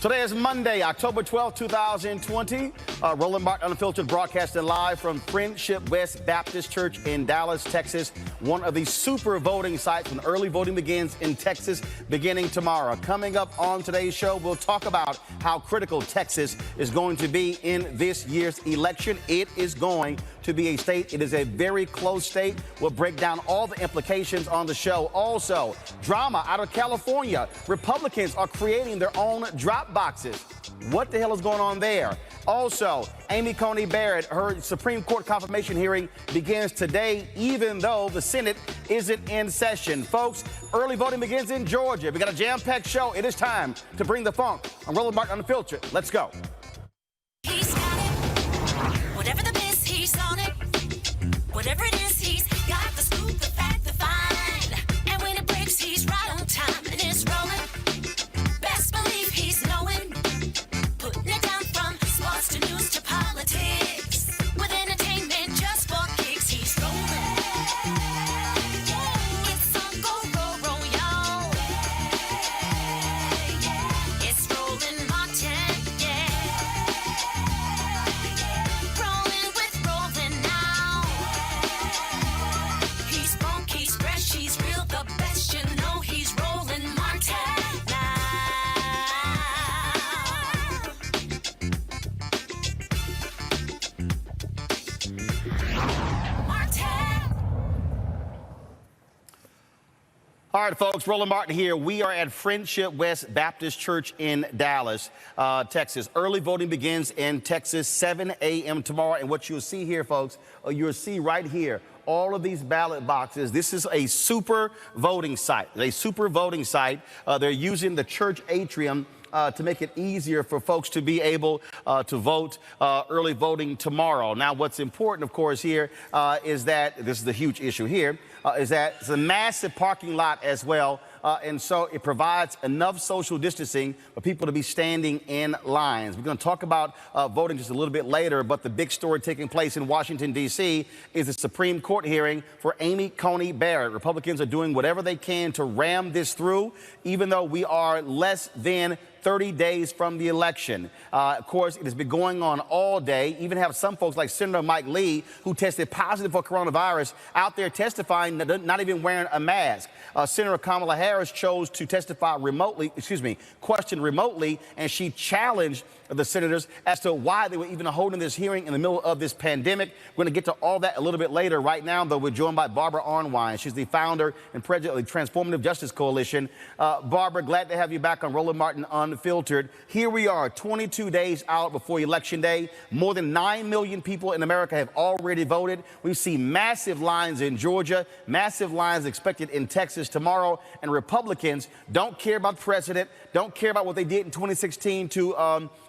Today is Monday, October 12, 2020. Roland Martin Unfiltered broadcasting live from Friendship West Baptist Church in Dallas, Texas. One of the super voting sites when early voting begins in Texas beginning tomorrow. Coming up on today's show, we'll talk about how critical Texas is going to be in this year's election. It is going to be a state. It is a very close state. We'll break down all the implications on the show. Also, drama out of California. Republicans are creating their own drop boxes. What the hell is going on there? Also, Amy Coney Barrett, her Supreme Court confirmation hearing begins today, even though the Senate isn't in session. Folks, early voting begins in Georgia. We got a jam-packed show. It is time to bring the funk. I'm Roland Martin Unfiltered. Let's go. He's got it. Whatever the miss, he's on it. Whatever it is, he's got the scoop, the fact, the find. And when it breaks, he's right on time and it's rolling. Best believe he's knowing. Putting it down from sports to news to politics. With entertainment just for kicks, he's rolling. It's on go, y'all. It's Roland Martin, rolling with Roland now. He's funk, he's fresh, he's real, the best, you know he's Roland Martin now. All right, folks, Roland Martin here. We are at Friendship West Baptist Church in Dallas, Texas. Early voting begins in Texas, 7 a.m. tomorrow. And what you'll see here, folks, you'll see right here, all of these ballot boxes. This is a super voting site. They're using the church atrium to make it easier for folks to be able to vote early voting tomorrow. Now, what's important, of course, here is that this is the huge issue here, is that it's a massive parking lot as well. And so it provides enough social distancing for people to be standing in lines. We're going to talk about voting just a little bit later, but the big story taking place in Washington, D.C. is the Supreme Court hearing for Amy Coney Barrett. Republicans are doing whatever they can to ram this through, even though we are less than 30 days from the election. Of course, it has been going on all day. Even have some folks like Senator Mike Lee, who tested positive for coronavirus, out there testifying, not even wearing a mask. Senator Kamala Harris chose to question remotely, and she challenged the senators as to why they were even holding this hearing in the middle of this pandemic. We're going to get to all that a little bit later. Right now, though, we're joined by Barbara Arnwine. She's the founder and president of the Transformative Justice Coalition. Barbara, glad to have you back on Roland Martin Unfiltered. Here we are, 22 days out before Election Day. More than 9 million people in America have already voted. We see massive lines in Georgia, massive lines expected in Texas tomorrow, and Republicans don't care about the president, don't care about what they did in 2016 to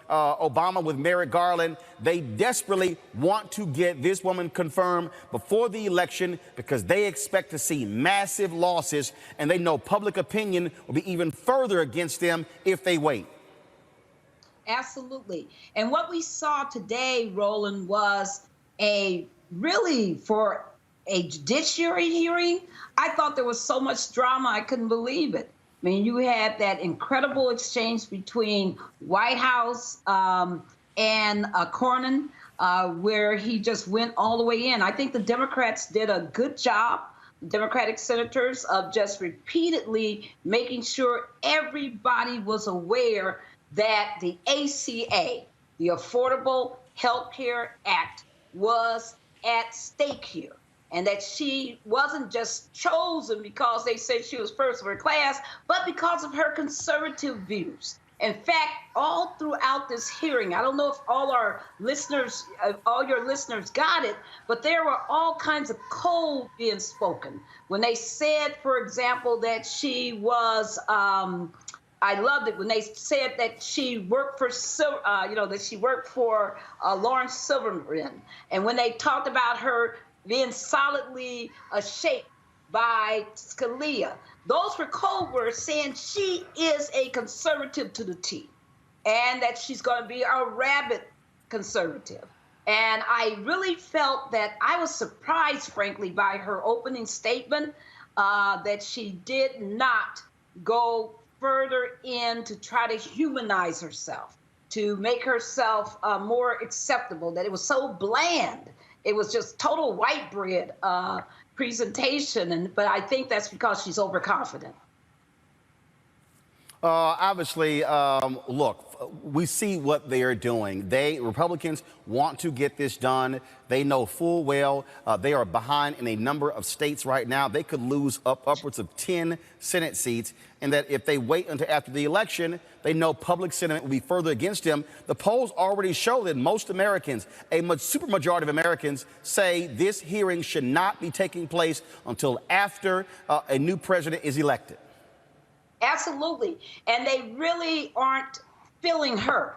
Obama with Merrick Garland. They desperately want to get this woman confirmed before the election because they expect to see massive losses, and they know public opinion will be even further against them if they wait. Absolutely. And what we saw today, Roland, was for a judiciary hearing. I thought there was so much drama, I couldn't believe it. I mean, you had that incredible exchange between White House and Cornyn, where he just went all the way in. I think the Democrats did a good job, Democratic senators, of just repeatedly making sure everybody was aware that the ACA, the Affordable Health Care Act, was at stake here. And that she wasn't just chosen because they said she was first of her class, but because of her conservative views. In fact, all throughout this hearing, I don't know if all your listeners got it, but there were all kinds of code being spoken. When they said, for example, that she was, I loved it when they said that she worked for, that she worked for Lawrence Silverman. And when they talked about her being solidly shaped by Scalia. Those were code words saying she is a conservative to the T, and that she's going to be a rabid conservative. And I really felt that I was surprised, frankly, by her opening statement that she did not go further in to try to humanize herself, to make herself more acceptable, that it was so bland. It was just total white bread presentation. But I think that's because she's overconfident. Obviously, look, we see what they are doing. Republicans want to get this done. They know full well they are behind in a number of states right now. They could lose upwards of 10 Senate seats, and that if they wait until after the election, they know public sentiment will be further against them. The polls already show that most Americans, a supermajority of Americans, say this hearing should not be taking place until after a new president is elected. Absolutely. And they really aren't feeling her.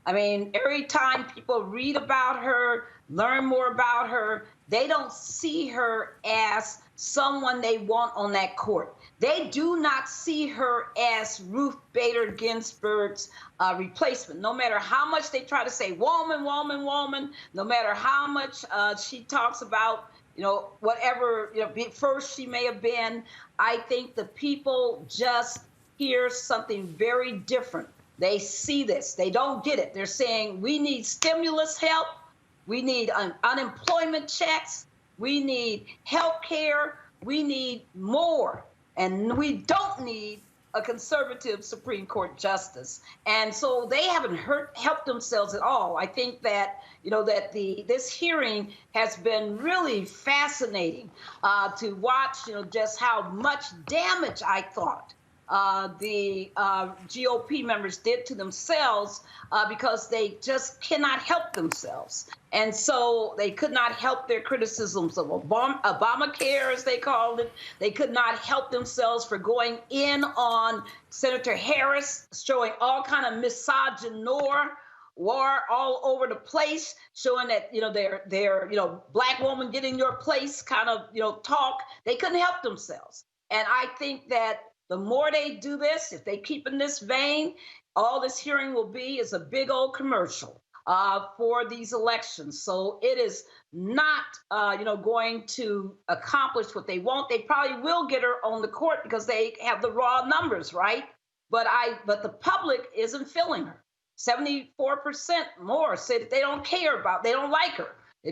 I mean, every time people read about her, learn more about her, they don't see her as someone they want on that court. They do not see her as Ruth Bader Ginsburg's replacement. No matter how much they try to say woman, woman, woman, no matter how much she talks about, whatever, first she may have been, I think the people just hear something very different. They see this. They don't get it. They're saying we need stimulus help. We need unemployment checks. We need health care. We need more. And we don't need a conservative Supreme Court justice. And so they haven't helped themselves at all. I think that, this hearing has been really fascinating to watch, just how much damage I thought the GOP members did to themselves because they just cannot help themselves. And so they could not help their criticisms of Obamacare, as they called it. They could not help themselves for going in on Senator Harris, showing all kind of misogynoir war all over the place, showing that, they're black woman get in your place kind of, talk. They couldn't help themselves. And I think that the more they do this, if they keep in this vein, all this hearing will be is a big old commercial for these elections. So it is not, going to accomplish what they want. They probably will get her on the court because they have the raw numbers, right? But the public isn't feeling her. 74% more say that they don't care about, they don't like her. They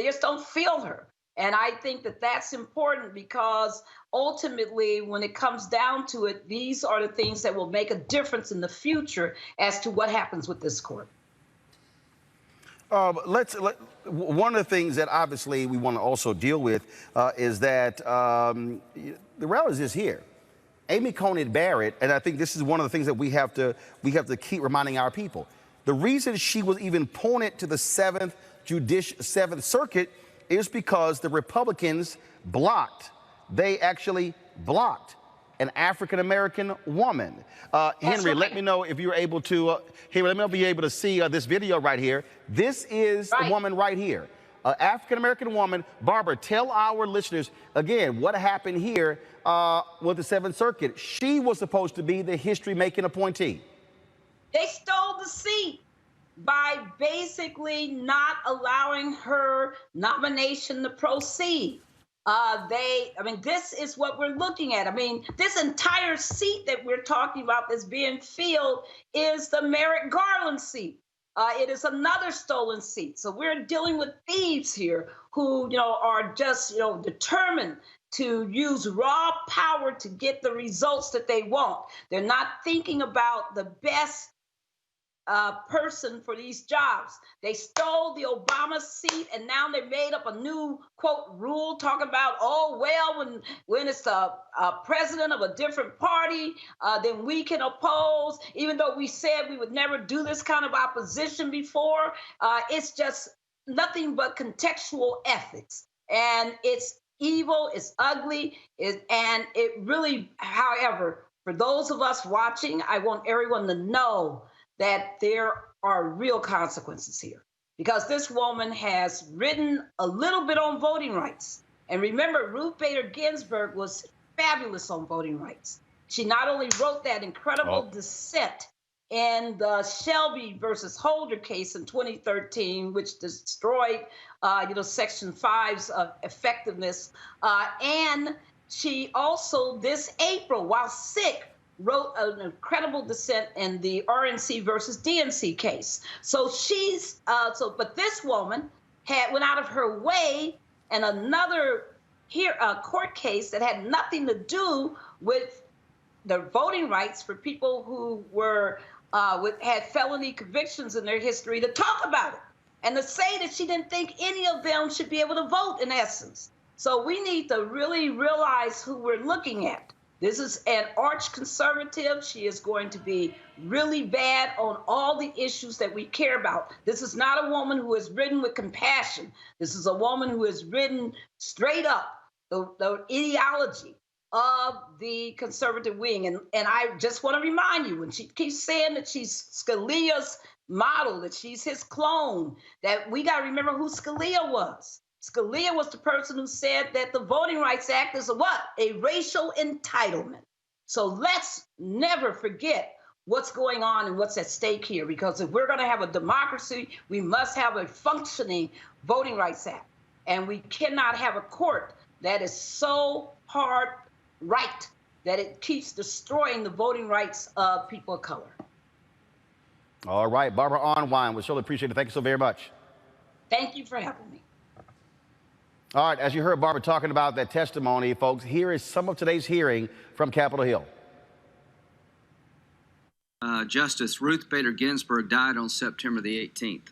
just don't feel her. And I think that that's important because ultimately, when it comes down to it, these are the things that will make a difference in the future as to what happens with this court. One of the things that obviously we want to also deal with is that the reality is here. Amy Coney Barrett, and I think this is one of the things that we have to keep reminding our people. The reason she was even appointed to the Seventh Circuit is because the Republicans they actually blocked an African-American woman. Henry, right. let me know if you're able to, see this video right here. This is the woman right here, African-American woman. Barbara, tell our listeners again what happened here with the Seventh Circuit. She was supposed to be the history-making appointee. They stole the seat by basically not allowing her nomination to proceed. This is what we're looking at. This entire seat that we're talking about that's being filled is the Merrick Garland seat. It is another stolen seat. So we're dealing with thieves here who, are just, determined to use raw power to get the results that they want. They're not thinking about the best person for these jobs. They stole the Obama seat, and now they made up a new, quote, rule talking about, when it's a president of a different party, then we can oppose, even though we said we would never do this kind of opposition before. It's just nothing but contextual ethics. And it's evil, it's ugly, and it really, however, for those of us watching, I want everyone to know that there are real consequences here, because this woman has written a little bit on voting rights. And remember, Ruth Bader Ginsburg was fabulous on voting rights. She not only wrote that incredible dissent in the Shelby versus Holder case in 2013, which destroyed, Section 5's effectiveness. And she also, this April, while sick, wrote an incredible dissent in the RNC versus DNC case. So but this woman went out of her way, and another court case that had nothing to do with the voting rights for people who were had felony convictions in their history, to talk about it and to say that she didn't think any of them should be able to vote, in essence. So we need to really realize who we're looking at. This is an arch conservative. She is going to be really bad on all the issues that we care about. This is not a woman who is ridden with compassion. This is a woman who is ridden straight up the ideology of the conservative wing. And I just want to remind you, when she keeps saying that she's Scalia's model, that she's his clone, that we got to remember who Scalia was. Scalia was the person who said that the Voting Rights Act is a racial entitlement. So let's never forget what's going on and what's at stake here, because if we're going to have a democracy, we must have a functioning Voting Rights Act. And we cannot have a court that is so hard right that it keeps destroying the voting rights of people of color. All right, Barbara Arnwine, we surely appreciate it. Thank you so very much. Thank you for having me. All right, as you heard Barbara talking about that testimony, folks, here is some of today's hearing from Capitol Hill. Justice Ruth Bader Ginsburg died on September the 18th.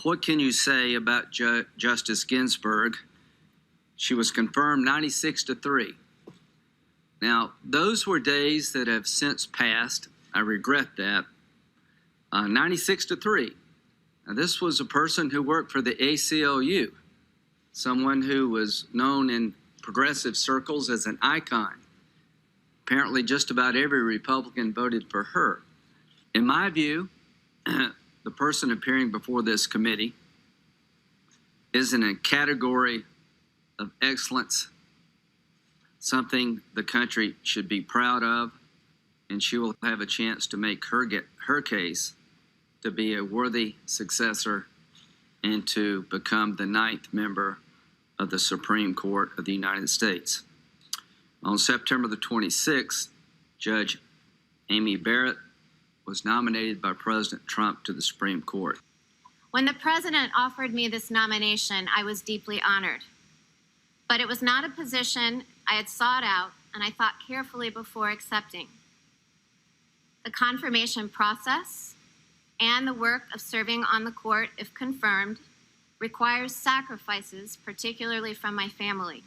What can you say about Justice Ginsburg? She was confirmed 96-3. Now, those were days that have since passed. I regret that. 96-3. Now, this was a person who worked for the ACLU, someone who was known in progressive circles as an icon. Apparently, just about every Republican voted for her. In my view, the person appearing before this committee is in a category of excellence, something the country should be proud of, and she will have a chance to make her case to be a worthy successor and to become the 9th member of the Supreme Court of the United States. On September the 26th, Judge Amy Barrett was nominated by President Trump to the Supreme Court. When the president offered me this nomination, I was deeply honored. But it was not a position I had sought out, and I thought carefully before accepting. The confirmation process and the work of serving on the court, if confirmed, requires sacrifices, particularly from my family.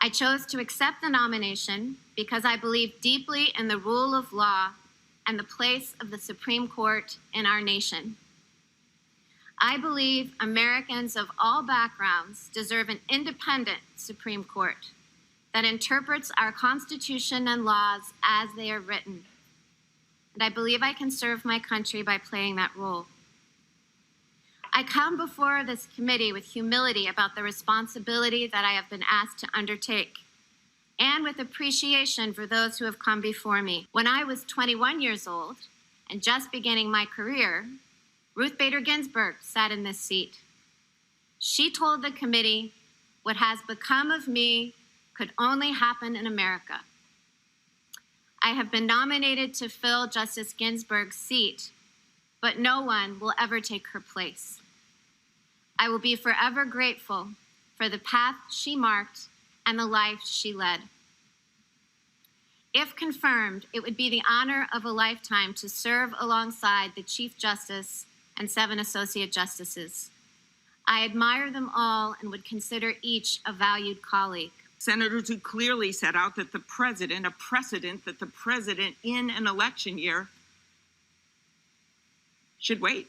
I chose to accept the nomination because I believe deeply in the rule of law and the place of the Supreme Court in our nation. I believe Americans of all backgrounds deserve an independent Supreme Court that interprets our Constitution and laws as they are written. And I believe I can serve my country by playing that role. I come before this committee with humility about the responsibility that I have been asked to undertake, and with appreciation for those who have come before me. When I was 21 years old and just beginning my career, Ruth Bader Ginsburg sat in this seat. She told the committee, "What has become of me could only happen in America." I have been nominated to fill Justice Ginsburg's seat, but no one will ever take her place. I will be forever grateful for the path she marked and the life she led. If confirmed, it would be the honor of a lifetime to serve alongside the Chief Justice and 7 Associate Justices. I admire them all and would consider each a valued colleague. Senators who clearly set out that a precedent that the president in an election year should wait,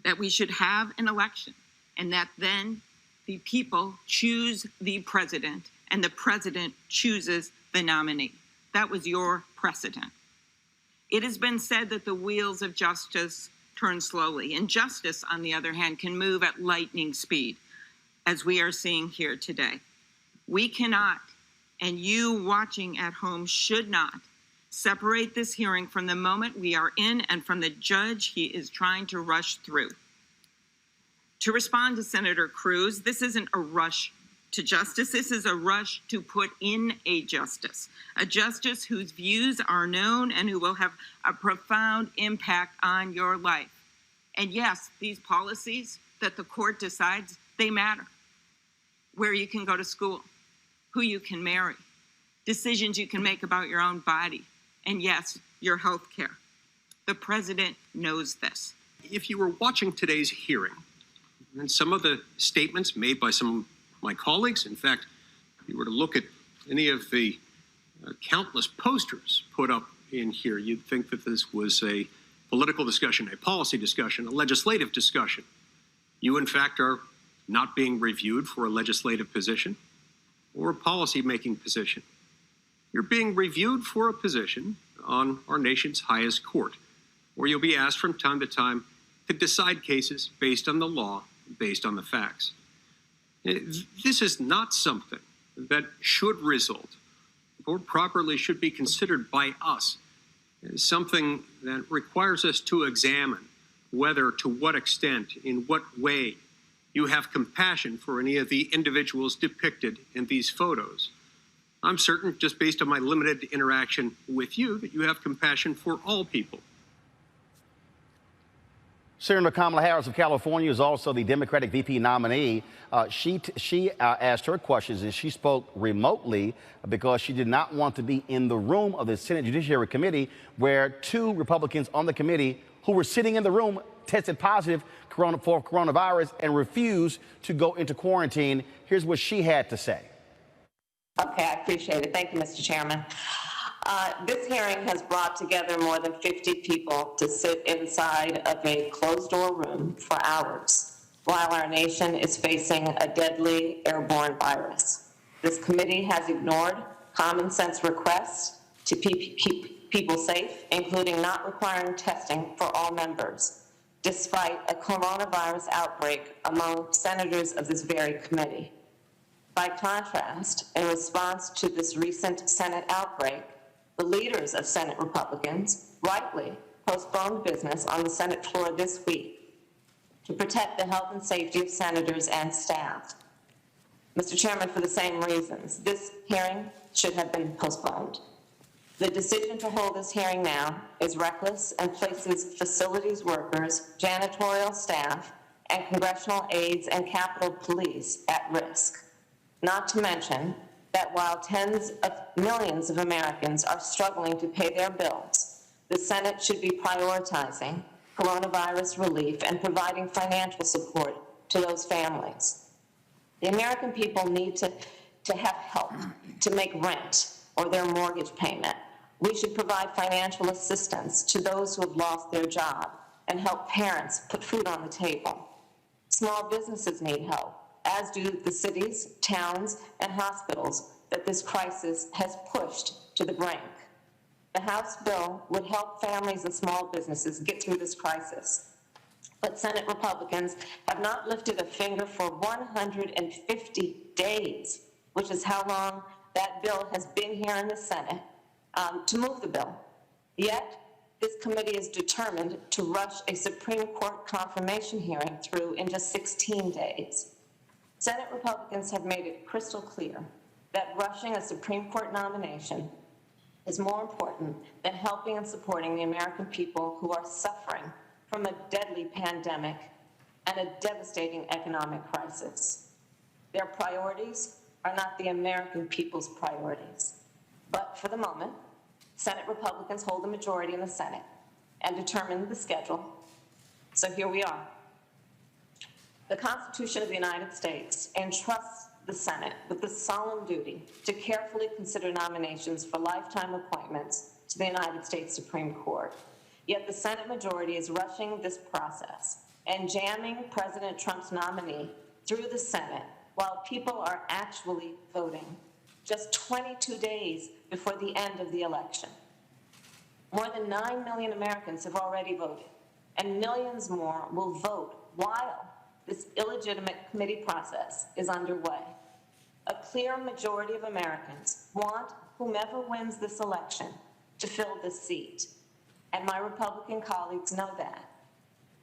that we should have an election, and that then the people choose the president and the president chooses the nominee. That was your precedent. It has been said that the wheels of justice turn slowly, and justice, on the other hand, can move at lightning speed, as we are seeing here today. We cannot, and you watching at home should not, separate this hearing from the moment we are in and from the judge he is trying to rush through. To respond to Senator Cruz, this isn't a rush to justice. This is a rush to put in a justice whose views are known and who will have a profound impact on your life. And yes, these policies that the court decides, they matter. Where you can go to school, who you can marry, decisions you can make about your own body, and yes, your health care. The president knows this. If you were watching today's hearing, and some of the statements made by some of my colleagues, in fact, if you were to look at any of the countless posters put up in here, you'd think that this was a political discussion, a policy discussion, a legislative discussion. You, in fact, are not being reviewed for a legislative position or a policy-making position. You're being reviewed for a position on our nation's highest court, where you'll be asked from time to time to decide cases based on the law, based on the facts. This is not something that should result, or properly should be considered by us, as something that requires us to examine whether, to what extent, in what way, you have compassion for any of the individuals depicted in these photos. I'm certain, just based on my limited interaction with you, that you have compassion for all people. Senator Kamala Harris of California is also the Democratic VP nominee. She asked her questions, and she spoke remotely because she did not want to be in the room of the Senate Judiciary Committee, where 2 Republicans on the committee who were sitting in the room tested positive for coronavirus and refused to go into quarantine. Here's what she had to say. Okay, I appreciate it. Thank you, Mr. Chairman. This hearing has brought together more than 50 people to sit inside of a closed-door room for hours while our nation is facing a deadly airborne virus. This committee has ignored common-sense requests to keep people safe, including not requiring testing for all members, despite a coronavirus outbreak among senators of this very committee. By contrast, in response to this recent Senate outbreak, the leaders of Senate Republicans rightly postponed business on the Senate floor this week to protect the health and safety of senators and staff. Mr. Chairman, for the same reasons, this hearing should have been postponed. The decision to hold this hearing now is reckless and places facilities workers, janitorial staff, and congressional aides and Capitol Police at risk. Not to mention that while tens of millions of Americans are struggling to pay their bills, the Senate should be prioritizing coronavirus relief and providing financial support to those families. The American people need to have help to make rent or their mortgage payment. We should provide financial assistance to those who have lost their job and help parents put food on the table. Small businesses need help, as do the cities, towns, and hospitals that this crisis has pushed to the brink. The House bill would help families and small businesses get through this crisis. But Senate Republicans have not lifted a finger for 150 days, which is how long that bill has been here in the Senate, to move the bill. Yet, this committee is determined to rush a Supreme Court confirmation hearing through in just 16 days. Senate Republicans have made it crystal clear that rushing a Supreme Court nomination is more important than helping and supporting the American people who are suffering from a deadly pandemic and a devastating economic crisis. Their priorities are not the American people's priorities. But for the moment, Senate Republicans hold the majority in the Senate and determine the schedule. So here we are. The Constitution of the United States entrusts the Senate with the solemn duty to carefully consider nominations for lifetime appointments to the United States Supreme Court. Yet the Senate majority is rushing this process and jamming President Trump's nominee through the Senate while people are actually voting, just 22 days before the end of the election. More than 9 million Americans have already voted, and millions more will vote while this illegitimate committee process is underway. A clear majority of Americans want whomever wins this election to fill this seat, and my Republican colleagues know that.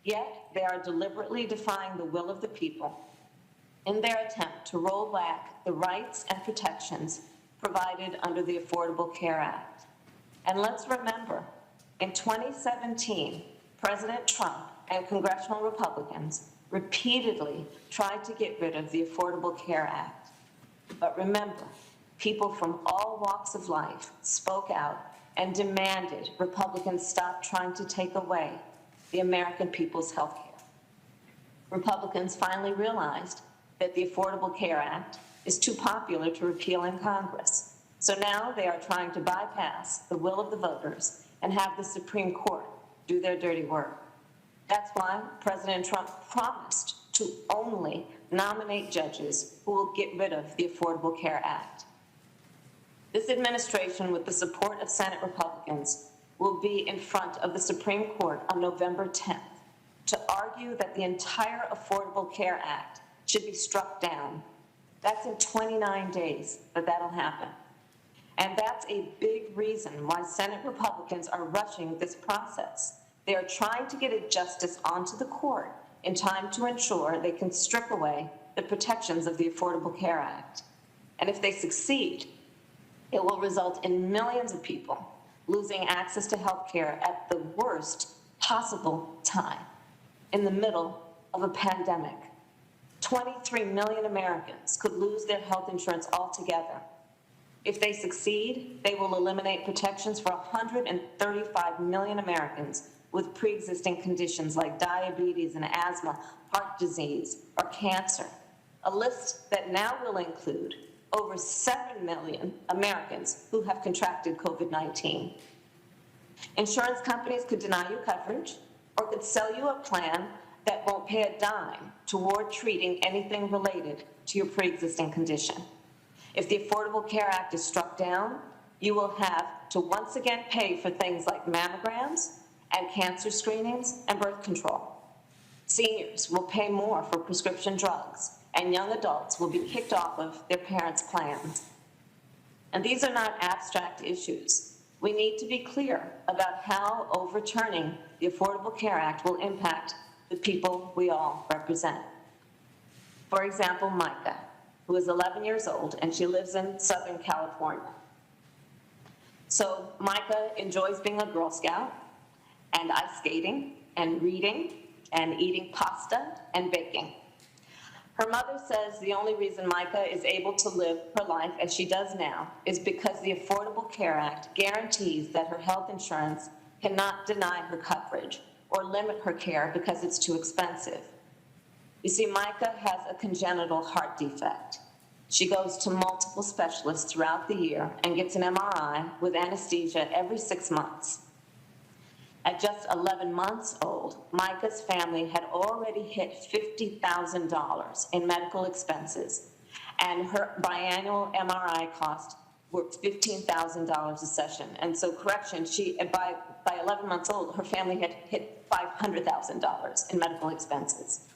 Yet they are deliberately defying the will of the people in their attempt to roll back the rights and protections provided under the Affordable Care Act. And let's remember, in 2017, President Trump and congressional Republicans repeatedly tried to get rid of the Affordable Care Act. But remember, people from all walks of life spoke out and demanded Republicans stop trying to take away the American people's health care. Republicans finally realized that the Affordable Care Act is too popular to repeal in Congress. So now they are trying to bypass the will of the voters and have the Supreme Court do their dirty work. That's why President Trump promised to only nominate judges who will get rid of the Affordable Care Act. This administration, with the support of Senate Republicans, will be in front of the Supreme Court on November 10th to argue that the entire Affordable Care Act should be struck down. That's in 29 days that'll happen. And that's a big reason why Senate Republicans are rushing this process. They are trying to get a justice onto the court in time to ensure they can strip away the protections of the Affordable Care Act. And if they succeed, it will result in millions of people losing access to health care at the worst possible time, in the middle of a pandemic. 23 million Americans could lose their health insurance altogether. If they succeed, they will eliminate protections for 135 million Americans with pre-existing conditions like diabetes and asthma, heart disease, or cancer, a list that now will include over 7 million Americans who have contracted COVID-19. Insurance companies could deny you coverage or could sell you a plan that won't pay a dime toward treating anything related to your pre-existing condition. If the Affordable Care Act is struck down, you will have to once again pay for things like mammograms and cancer screenings and birth control. Seniors will pay more for prescription drugs, and young adults will be kicked off of their parents' plans. And these are not abstract issues. We need to be clear about how overturning the Affordable Care Act will impact the people we all represent. For example, Micah, who is 11 years old, and she lives in Southern California. So Micah enjoys being a Girl Scout, and ice skating, and reading, and eating pasta, and baking. Her mother says the only reason Micah is able to live her life as she does now is because the Affordable Care Act guarantees that her health insurance cannot deny her coverage or limit her care because it's too expensive. You see, Micah has a congenital heart defect. She goes to multiple specialists throughout the year and gets an MRI with anesthesia every 6 months. At just 11 months old, Micah's family had already hit $50,000 in medical expenses, and her biannual MRI cost were $15,000 a session. And so, correction, by 11 months old, her family had hit $500,000 in medical expenses.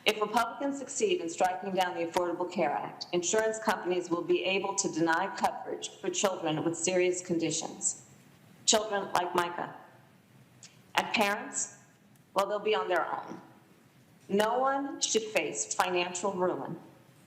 If Republicans succeed in striking down the Affordable Care Act, insurance companies will be able to deny coverage for children with serious conditions, children like Micah. And parents, well, they'll be on their own. No one should face financial ruin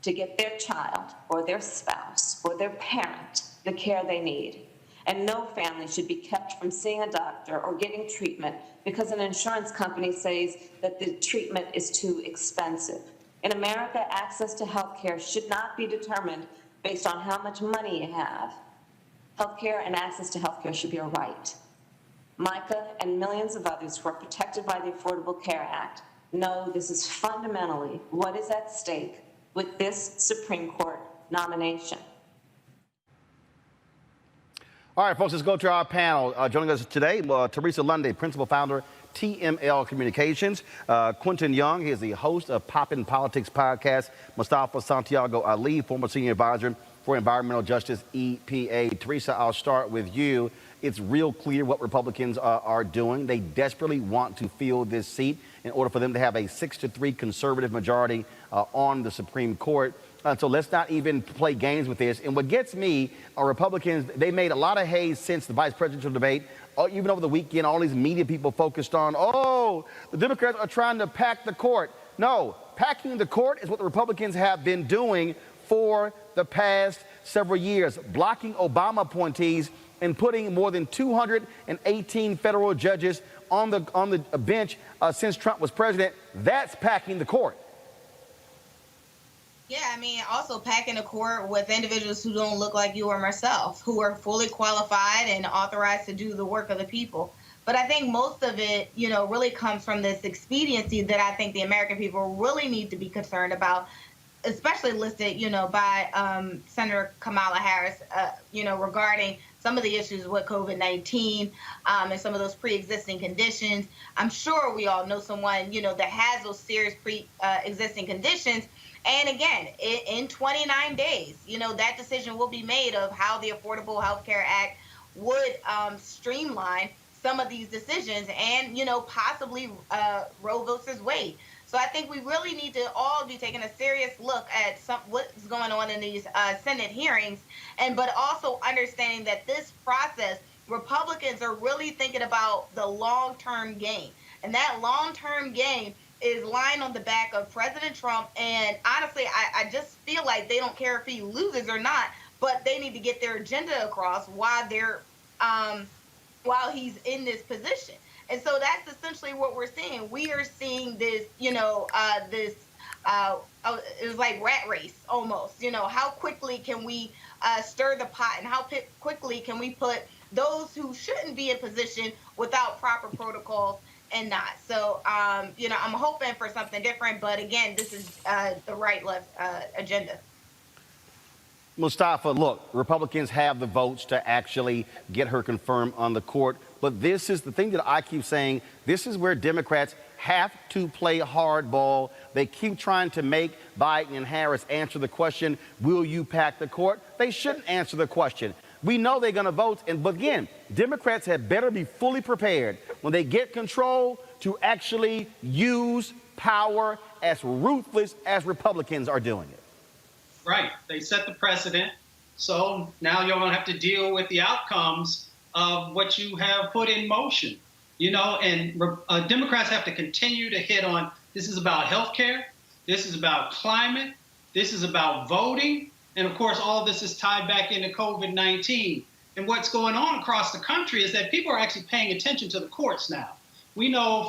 to get their child or their spouse or their parent the care they need. And no family should be kept from seeing a doctor or getting treatment because an insurance company says that the treatment is too expensive. In America, access to health care should not be determined based on how much money you have. Health care and access to health care should be a right. Micah and millions of others who are protected by the Affordable Care Act know this is fundamentally what is at stake with this Supreme Court nomination. All right, folks, let's go to our panel. Joining us today, Teresa Lundy, principal founder, TML Communications. Quentin Young, he is the host of Poppin' Politics podcast. Mustafa Santiago Ali, former senior advisor for environmental justice, EPA. Teresa, I'll start with you. It's real clear what Republicans are doing. They desperately want to fill this seat in order for them to have a 6-3 conservative majority on the Supreme Court. So let's not even play games with this. And what gets me are Republicans, they made a lot of hay since the vice presidential debate. Even over the weekend, all these media people focused on, the Democrats are trying to pack the court. No, packing the court is what the Republicans have been doing for the past several years, blocking Obama appointees and putting more than 218 federal judges on the bench since Trump was president. That's packing the court. Yeah, I mean, also packing the court with individuals who don't look like you or myself, who are fully qualified and authorized to do the work of the people. But I think most of it, really comes from this expediency that I think the American people really need to be concerned about, especially listed, by Senator Kamala Harris, regarding some of the issues with COVID-19 and some of those pre-existing conditions. I'm sure we all know someone, that has those serious pre-existing conditions. And again, in 29 days, that decision will be made of how the Affordable Health Care Act would streamline some of these decisions and, possibly Roe versus Wade. So I think we really need to all be taking a serious look at what's going on in these Senate hearings, but also understanding that this process, Republicans are really thinking about the long-term game. And that long-term game is lying on the back of President Trump. And honestly, I just feel like they don't care if he loses or not, but they need to get their agenda across while he's in this position. And so that's essentially what we're seeing. We are seeing this, it was like rat race almost. How quickly can we stir the pot, and how quickly can we put those who shouldn't be in position without proper protocols and not. So, I'm hoping for something different. But again, this is the right-left agenda. Mustafa, look, Republicans have the votes to actually get her confirmed on the court. But this is the thing that I keep saying. This is where Democrats have to play hardball. They keep trying to make Biden and Harris answer the question, will you pack the court? They shouldn't answer the question. We know they're going to vote. But again, Democrats had better be fully prepared when they get control to actually use power as ruthless as Republicans are doing it. Right. They set the precedent. So now you're going to have to deal with the outcomes of what you have put in motion. And Democrats have to continue to hit on, this is about health care, this is about climate, this is about voting, and of course all of this is tied back into COVID-19. And what's going on across the country is that people are actually paying attention to the courts now. We know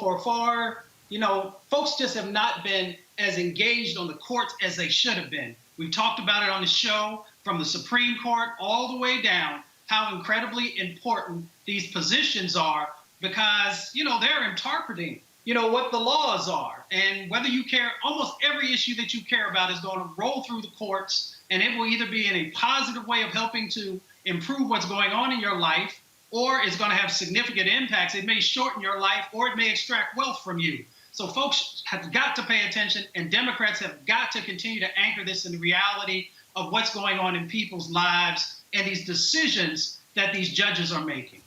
folks just have not been as engaged on the courts as they should have been. We've talked about it on the show, from the Supreme Court all the way down, how incredibly important these positions are, because, they're interpreting, what the laws are. And whether you care, almost every issue that you care about is going to roll through the courts, and it will either be in a positive way of helping to improve what's going on in your life, or it's going to have significant impacts. It may shorten your life, or it may extract wealth from you. So folks have got to pay attention, and Democrats have got to continue to anchor this in the reality of what's going on in people's lives and these decisions that these judges are making.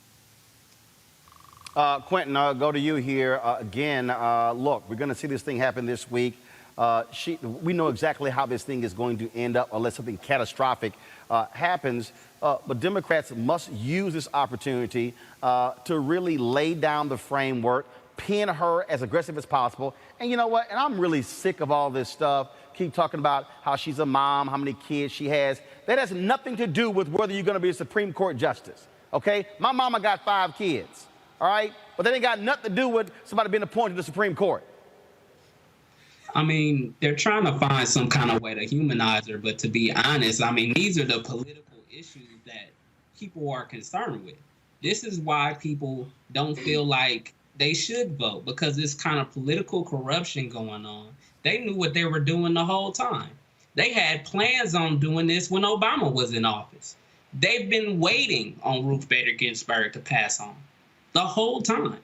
Quentin, I'll go to you here again. Look, we're going to see this thing happen this week. We know exactly how this thing is going to end up unless something catastrophic happens. But Democrats must use this opportunity to really lay down the framework, pin her as aggressive as possible. And you know what? And I'm really sick of all this stuff. Keep talking about how she's a mom, how many kids she has. That has nothing to do with whether you're going to be a Supreme Court justice, okay? My mama got 5 kids, all right? But that ain't got nothing to do with somebody being appointed to the Supreme Court. I mean, they're trying to find some kind of way to humanize her, but to be honest, I mean, these are the political issues that people are concerned with. This is why people don't feel like they should vote, because it's kind of political corruption going on. They knew what they were doing the whole time. They had plans on doing this when Obama was in office. They've been waiting on Ruth Bader Ginsburg to pass on the whole time.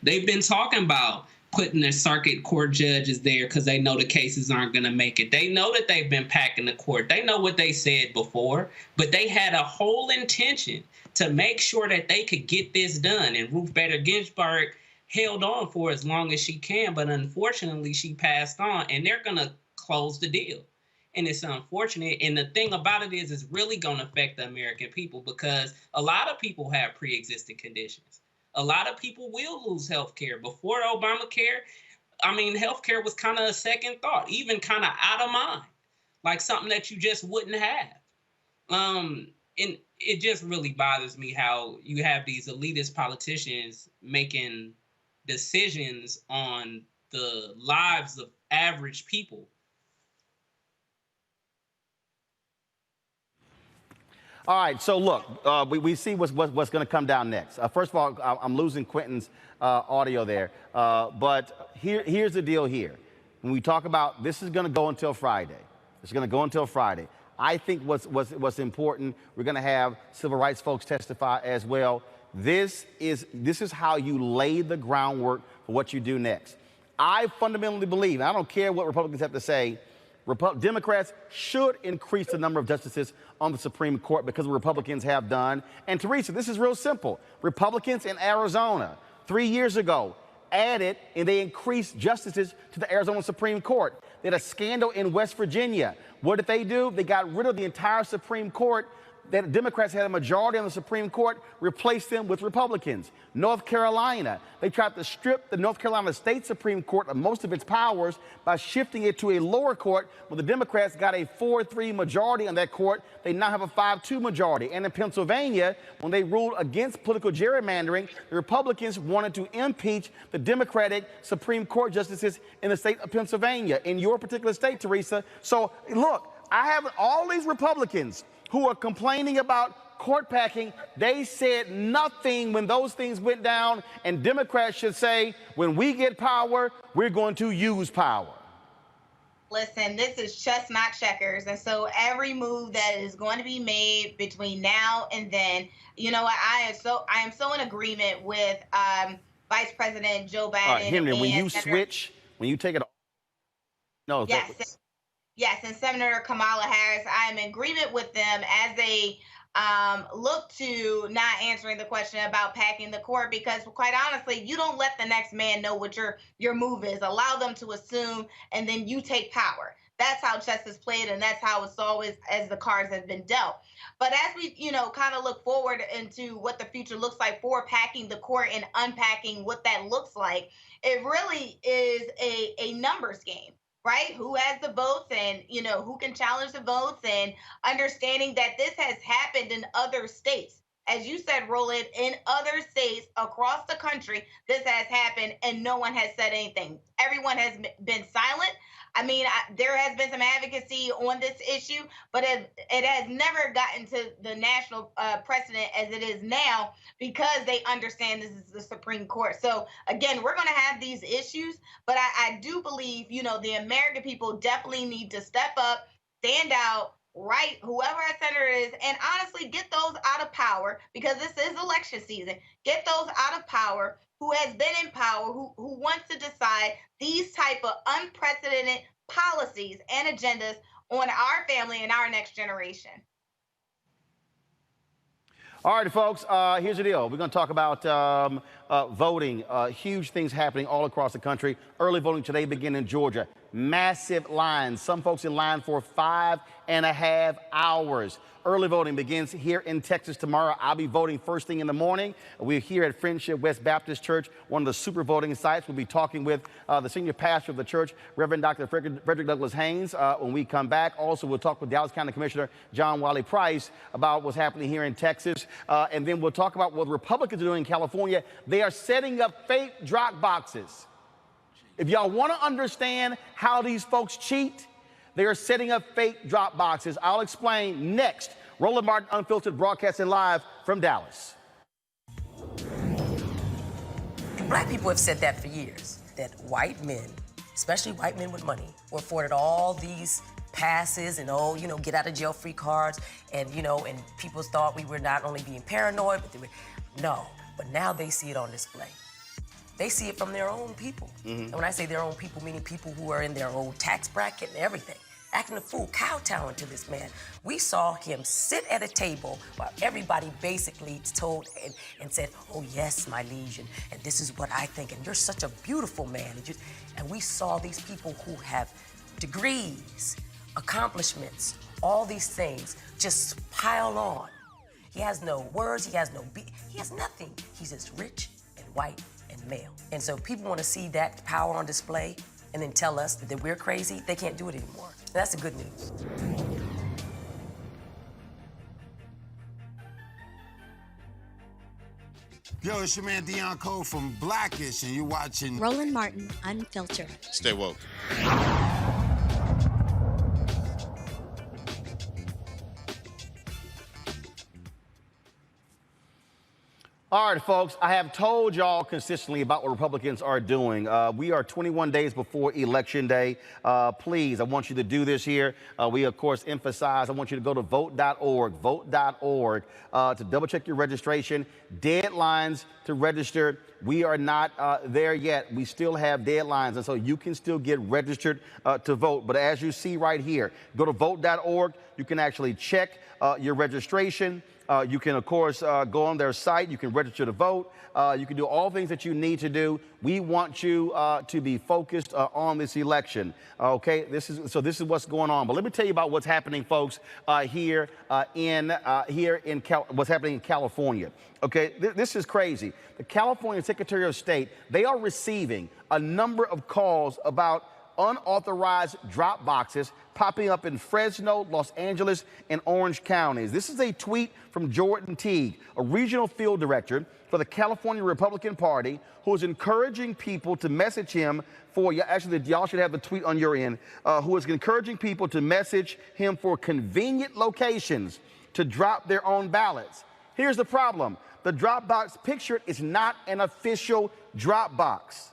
They've been talking about putting their circuit court judges there because they know the cases aren't going to make it. They know that they've been packing the court. They know what they said before, but they had a whole intention to make sure that they could get this done. And Ruth Bader Ginsburg held on for as long as she can, but unfortunately she passed on, and they're going to close the deal. And it's unfortunate. And the thing about it is, it's really going to affect the American people, because a lot of people have pre-existing conditions. A lot of people will lose health care. Before Obamacare, I mean, healthcare was kind of a second thought, even kind of out of mind, like something that you just wouldn't have. And it just really bothers me how you have these elitist politicians making decisions on the lives of average people. All right, so look, we see what's going to come down next. First of all, I'm losing Quentin's audio there, but here's the deal here. When we talk about this is going to go until Friday. It's going to go until Friday. I think what's important, we're going to have civil rights folks testify as well. This is how you lay the groundwork for what you do next. I fundamentally believe, and I don't care what Republicans have to say, Democrats should increase the number of justices on the Supreme Court because the Republicans have done. And Teresa, this is real simple. Republicans in Arizona 3 years ago added and they increased justices to the Arizona Supreme Court. They had a scandal in West Virginia. What did they do? They got rid of the entire Supreme Court. The Democrats had a majority on the Supreme Court, replaced them with Republicans. North Carolina, they tried to strip the North Carolina State Supreme Court of most of its powers by shifting it to a lower court. When the Democrats got a 4-3 majority on that court, they now have a 5-2 majority. And in Pennsylvania, when they ruled against political gerrymandering, the Republicans wanted to impeach the Democratic Supreme Court justices in the state of Pennsylvania, in your particular state, Teresa. So look, I have all these Republicans who are complaining about court packing. They said nothing when those things went down, and Democrats should say, when we get power, we're going to use power. Listen, this is chess, not checkers. And so every move that is going to be made between now and then, you know what, I am so in agreement with Vice President Joe Biden. All right, Henry, when you switch, when you take it, no, yes. Yes, and Senator Kamala Harris, I am in agreement with them as they look to not answering the question about packing the court, because quite honestly, you don't let the next man know what your move is. Allow them to assume, and then you take power. That's how chess is played, and that's how it's always as the cards have been dealt. But as we, kind of look forward into what the future looks like for packing the court and unpacking what that looks like, it really is a numbers game. Right? Who has the votes and, who can challenge the votes, and understanding that this has happened in other states. As you said, Roland, in other states across the country, this has happened and no one has said anything. Everyone has been silent. I mean, there has been some advocacy on this issue, but it has never gotten to the national precedent as it is now, because they understand this is the Supreme Court. So again, we're going to have these issues, but I do believe, the American people definitely need to step up, stand out, right, whoever our senator is, and honestly get those out of power, because this is election season. Get those out of power who has been in power, who wants to decide these type of unprecedented policies and agendas on our family and our next generation. All right, folks, here's the deal. We're going to talk about voting. Huge things happening all across the country. Early voting today begin in Georgia. Massive lines. Some folks in line for 5.5 hours. Early voting begins here in Texas tomorrow. I'll be voting first thing in the morning. We're here at Friendship West Baptist Church, one of the super voting sites. We'll be talking with the senior pastor of the church, Reverend Dr. Frederick Douglass Haynes, when we come back. Also, we'll talk with Dallas County Commissioner John Wiley Price about what's happening here in Texas. And then we'll talk about what Republicans are doing in California. They are setting up fake drop boxes. If y'all want to understand how these folks cheat, they are setting up fake drop boxes. I'll explain next. Roland Martin Unfiltered, broadcasting live from Dallas. Black people have said that for years, that white men, especially white men with money, were afforded all these passes and, get out of jail free cards. And, and people thought we were not only being paranoid, but but now they see it on display. They see it from their own people. Mm-hmm. And when I say their own people, meaning people who are in their own tax bracket and everything, acting a fool, kowtowing to this man. We saw him sit at a table while everybody basically told and said, oh yes, my liege, and this is what I think, and you're such a beautiful man. And we saw these people who have degrees, accomplishments, all these things just pile on. He has no words, he has nothing. He's just rich and white and mail. And so people want to see that power on display and then tell us that we're crazy. They can't do it anymore. And that's the good news. Yo, it's your man Dion Cole from Blackish, and you're watching Roland Martin Unfiltered. Stay woke. All right, folks, I have told y'all consistently about what Republicans are doing. We are 21 days before Election Day. Please, I want you to do this here. We, of course, emphasize, I want you to go to vote.org, vote.org, to double-check your registration. Deadlines to register. We are not there yet. We still have deadlines, and so you can still get registered to vote. But as you see right here, go to vote.org. You can actually check your registration. You can, of course, go on their site. You can register to vote. You can do all things that you need to do. We want you to be focused on this election. Okay, this is what's going on. But let me tell you about what's happening, folks, what's happening in California. Okay, this is crazy. The California Secretary of State, they are receiving a number of calls about unauthorized drop boxes popping up in Fresno, Los Angeles, and Orange counties. This is a tweet from Jordan Teague, a regional field director for the California Republican Party, who is encouraging people to message him for, actually, y'all should have the tweet on your end, who is encouraging people to message him for convenient locations to drop their own ballots. Here's the problem. The drop box pictured is not an official drop box.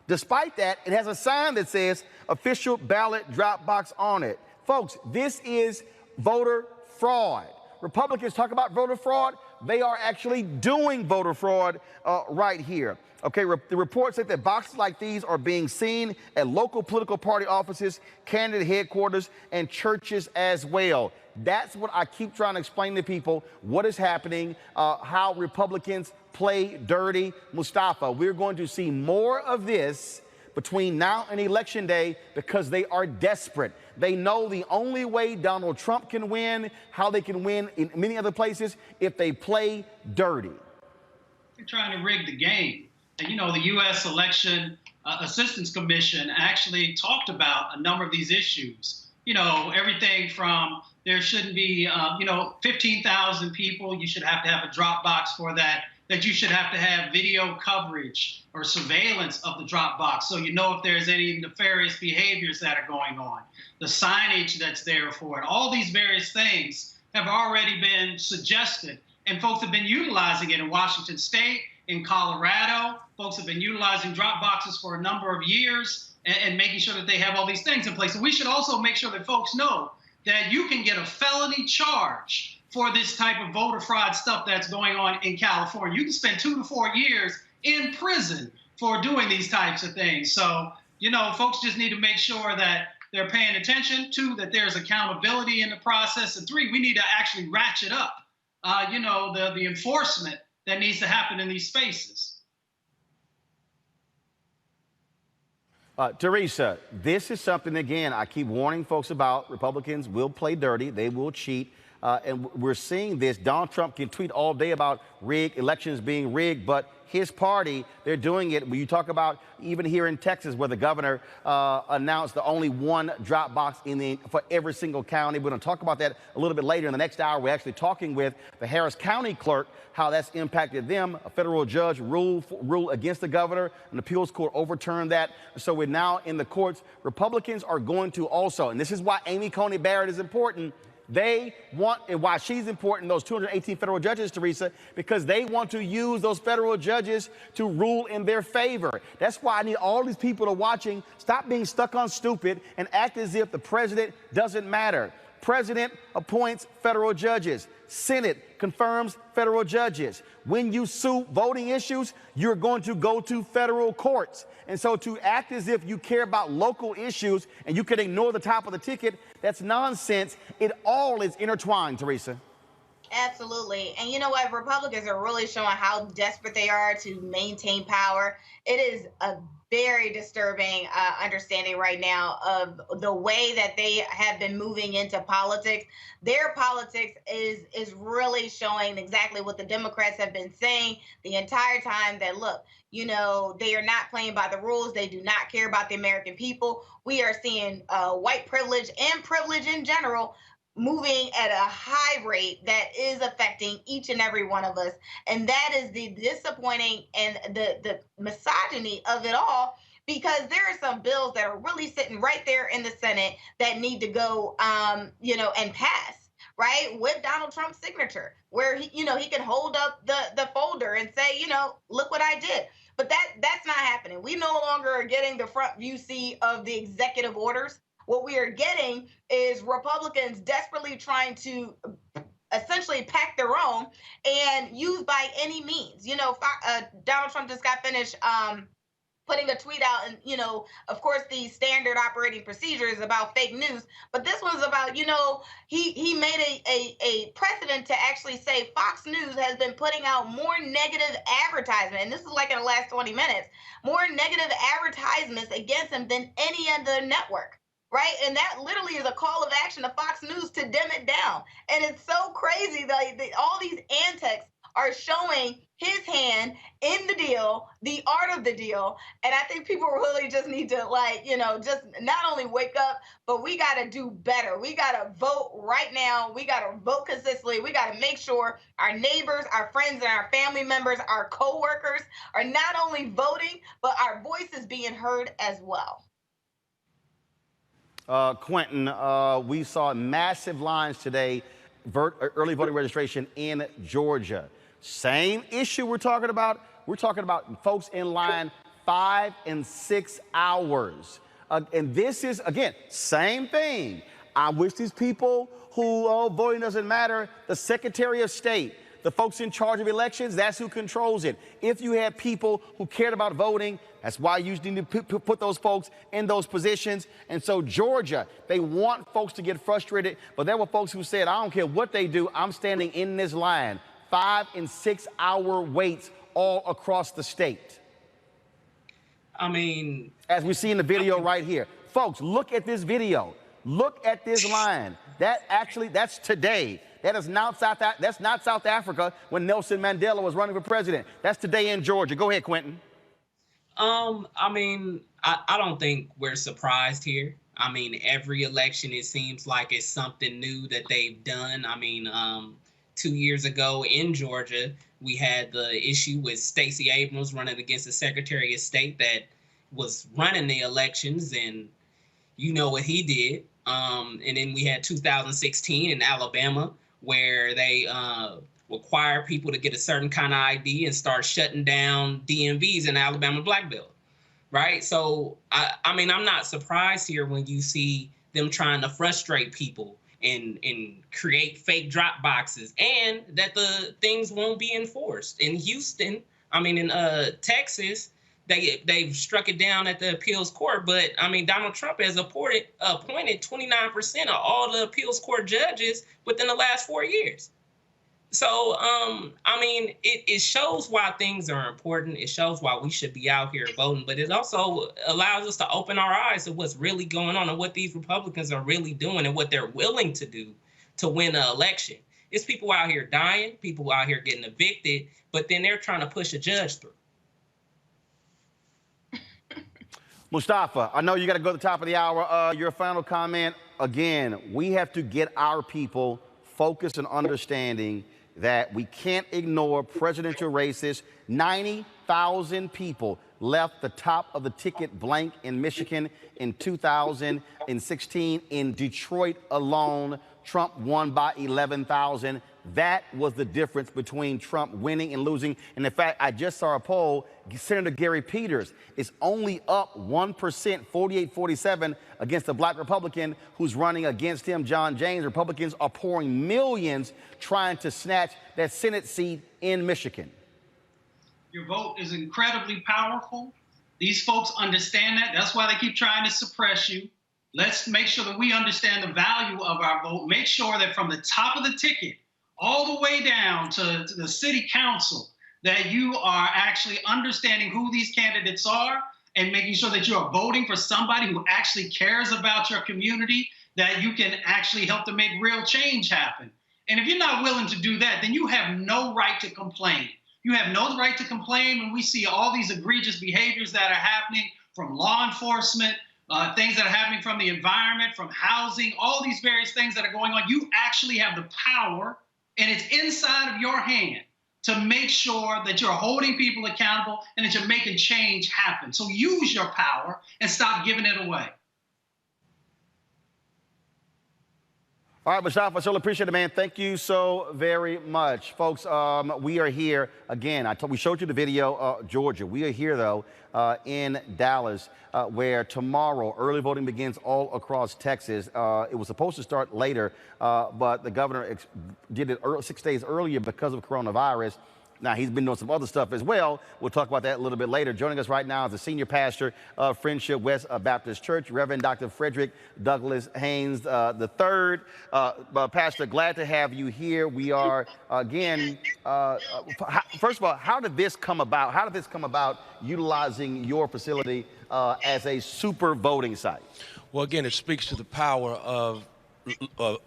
Despite that, it has a sign that says official ballot drop box on it. Folks, this is voter fraud. Republicans talk about voter fraud. They are actually doing voter fraud right here. Okay, the report said that boxes like these are being seen at local political party offices, candidate headquarters, and churches as well. That's what I keep trying to explain to people, what is happening, how Republicans play dirty. Mustafa, we're going to see more of this between now and Election Day because they are desperate. They know the only way Donald Trump can win, how they can win in many other places, if they play dirty. They're trying to rig the game. And, you know, the U.S. Election Assistance Commission actually talked about a number of these issues. You know, everything from there shouldn't be, 15,000 people. You should have to have a drop box for that. That you should have to have video coverage or surveillance of the drop box so you know if there's any nefarious behaviors that are going on. The signage that's there for it. All these various things have already been suggested, and folks have been utilizing it in Washington State, in Colorado. Folks have been utilizing drop boxes for a number of years and making sure that they have all these things in place. And we should also make sure that folks know that you can get a felony charge for this type of voter fraud stuff that's going on in California. You can spend 2 to 4 years in prison for doing these types of things. So, you know, folks just need to make sure that they're paying attention. 2, that there's accountability in the process. And 3, we need to actually ratchet up, the enforcement that needs to happen in these spaces. Teresa, this is something, again, I keep warning folks about. Republicans will play dirty. They will cheat. And we're seeing this. Donald Trump can tweet all day about elections being rigged, but his party, they're doing it. When you talk about even here in Texas, where the governor announced the only one drop box for every single county. We're going to talk about that a little bit later. In the next hour, we're actually talking with the Harris County clerk, how that's impacted them. A federal judge ruled against the governor. An appeals court overturned that. So we're now in the courts. Republicans are going to also, and this is why Amy Coney Barrett is important. They want, and why she's important, those 218 federal judges, Teresa, because they want to use those federal judges to rule in their favor. That's why I need all these people to watching, stop being stuck on stupid and act as if the president doesn't matter. President appoints federal judges. Senate confirms federal judges. When you sue voting issues, you're going to go to federal courts. And so to act as if you care about local issues and you can ignore the top of the ticket, that's nonsense. It all is intertwined, Teresa. Absolutely. And you know what? Republicans are really showing how desperate they are to maintain power. It is a very disturbing understanding right now of the way that they have been moving into politics. Their politics is really showing exactly what the Democrats have been saying the entire time, that look, they are not playing by the rules. They do not care about the American people. We are seeing white privilege and privilege in general moving at a high rate that is affecting each and every one of us. And that is the disappointing and the misogyny of it all, because there are some bills that are really sitting right there in the Senate that need to go, and pass. Right, with Donald Trump's signature, where he can hold up the folder and say, look what I did. But that's not happening. We no longer are getting the front view seat of the executive orders. What we are getting is Republicans desperately trying to essentially pack their own and use by any means. Donald Trump just got finished putting a tweet out, and of course the standard operating procedure is about fake news, but this one's about, he made a precedent to actually say Fox News has been putting out more negative advertisement, and this is like in the last 20 minutes, more negative advertisements against him than any other network. Right. And that literally is a call of action to Fox News to dim it down. And it's so crazy that all these antics are showing his hand in the deal, the art of the deal. And I think people really just need to, just not only wake up, but we got to do better. We got to vote right now. We got to vote consistently. We got to make sure our neighbors, our friends, and our family members, our coworkers are not only voting, but our voice is being heard as well. Quentin, we saw massive lines today, early voting registration in Georgia. Same issue we're talking about. We're talking about folks in line 5 and 6 hours. And this is, again, same thing. I wish these people who voting doesn't matter, the Secretary of State, the folks in charge of elections, that's who controls it. If you had people who cared about voting, that's why you need to put those folks in those positions. And so Georgia, they want folks to get frustrated, but there were folks who said, I don't care what they do, I'm standing in this line. 5 and 6 hour waits all across the state. I mean, as we see in the video right here. Folks, look at this video. Look at this line. That's today. That's not South Africa when Nelson Mandela was running for president. That's today in Georgia. Go ahead, Quentin. I mean, I don't think we're surprised here. I mean, every election, it seems like it's something new that they've done. I mean, 2 years ago in Georgia, we had the issue with Stacey Abrams running against the Secretary of State that was running the elections, and you know what he did. And then we had 2016 in Alabama, where they require people to get a certain kind of ID and start shutting down DMVs in Alabama Black Belt, right? So, I mean, I'm not surprised here when you see them trying to frustrate people and create fake drop boxes, and that the things won't be enforced. In Houston, I mean, in Texas, they've struck it down at the appeals court, but I mean, Donald Trump has appointed 29% of all the appeals court judges within the last 4 years. So, I mean, it shows why things are important. It shows why we should be out here voting, but it also allows us to open our eyes to what's really going on and what these Republicans are really doing and what they're willing to do to win an election. It's people out here dying, people out here getting evicted, but then they're trying to push a judge through. Mustafa, I know you got to go to the top of the hour. Your final comment. Again, we have to get our people focused and understanding that we can't ignore presidential races. 90,000 people left the top of the ticket blank in Michigan in 2016. In Detroit alone, Trump won by 11,000. That was the difference between Trump winning and losing. And in fact, I just saw a poll, Senator Gary Peters is only up 1%, 48-47 against the black Republican who's running against him, John James. Republicans are pouring millions trying to snatch that Senate seat in Michigan. Your vote is incredibly powerful. These folks understand that. That's why they keep trying to suppress you. Let's make sure that we understand the value of our vote. Make sure that from the top of the ticket all the way down to the city council, that you are actually understanding who these candidates are and making sure that you are voting for somebody who actually cares about your community, that you can actually help to make real change happen. And if you're not willing to do that, then you have no right to complain. You have no right to complain when we see all these egregious behaviors that are happening from law enforcement, things that are happening from the environment, from housing, all these various things that are going on. You actually have the power, and it's inside of your hand to make sure that you're holding people accountable and that you're making change happen. So use your power and stop giving it away. All right, Bashaf, I sure appreciate it, man. Thank you so very much. Folks, we are here again. We showed you the video, Georgia. We are here, though, in Dallas, where tomorrow early voting begins all across Texas. It was supposed to start later, but the governor did it 6 days earlier because of coronavirus. Now, he's been doing some other stuff as well. We'll talk about that a little bit later. Joining us right now is the senior pastor of Friendship West Baptist Church, Reverend Dr. Frederick Douglass Haynes III. Pastor, glad to have you here. We are, again, first of all, how did this come about? How did this come about utilizing your facility as a super voting site? Well, again, it speaks to the power of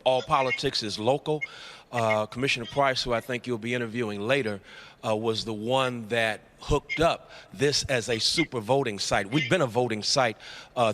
all politics is local. Commissioner Price, who I think you'll be interviewing later, was the one that hooked up this as a super voting site. We've been a voting site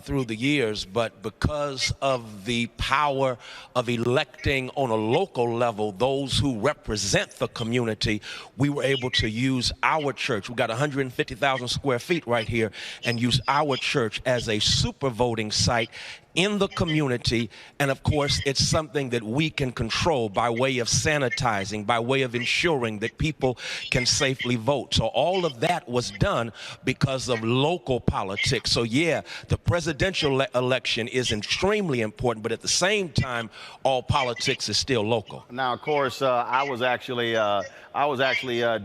through the years, but because of the power of electing on a local level those who represent the community, we were able to use our church. We've got 150,000 square feet right here, and use our church as a super voting site in the community. And of course, it's something that we can control by way of sanitizing, by way of ensuring that people can safely vote. So all of that was done because of local politics. So yeah, the presidential election is extremely important, but at the same time, all politics is still local. Now, of course, I was actually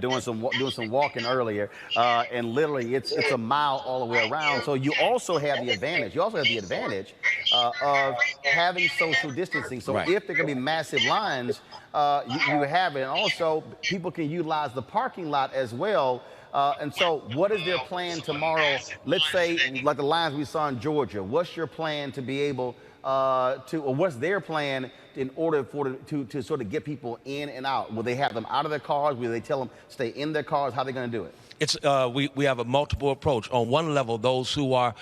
doing some walking earlier, and literally it's a mile all the way around. So you also have the advantage. You also have the advantage of having social distancing. So right. If there can be massive lines, you have it, and also people can utilize the parking lot as well. And so what is their plan tomorrow? Let's say, like the lines we saw in Georgia, what's your plan to be able or what's their plan in order to sort of get people in and out? Will they have them out of their cars? Will they tell them stay in their cars? How are they going to do it? It's we have a multiple approach. On one level, those who are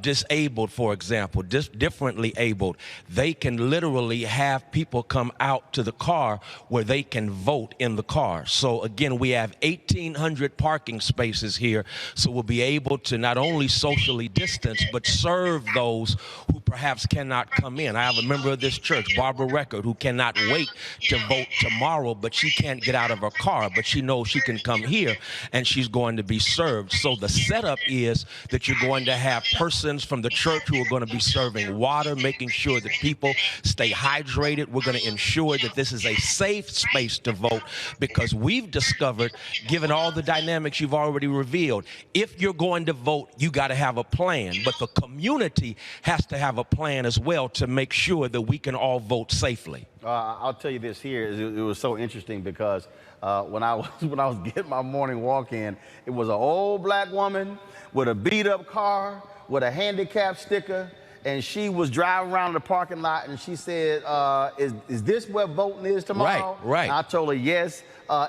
disabled, for example, differently abled, they can literally have people come out to the car where they can vote in the car. So again, we have 1,800 parking spaces here, so we'll be able to not only socially distance, but serve those who perhaps cannot come in. I have a member of this church, Barbara Record, who cannot wait to vote tomorrow, but she can't get out of her car, but she knows she can come here and she's going to be served. So the setup is that you're going to have persons from the church who are going to be serving water, making sure that people stay hydrated. We're going to ensure that this is a safe space to vote, because we've discovered, given all the dynamics you've already revealed, if you're going to vote, you got to have a plan. But the community has to have a plan as well to make sure that we can all vote safely. I'll tell you this here, it was so interesting because when I was getting my morning walk in, it was an old black woman with a beat up car with a handicap sticker, and she was driving around the parking lot, and she said, is this where voting is tomorrow? Right. And I told her, yes,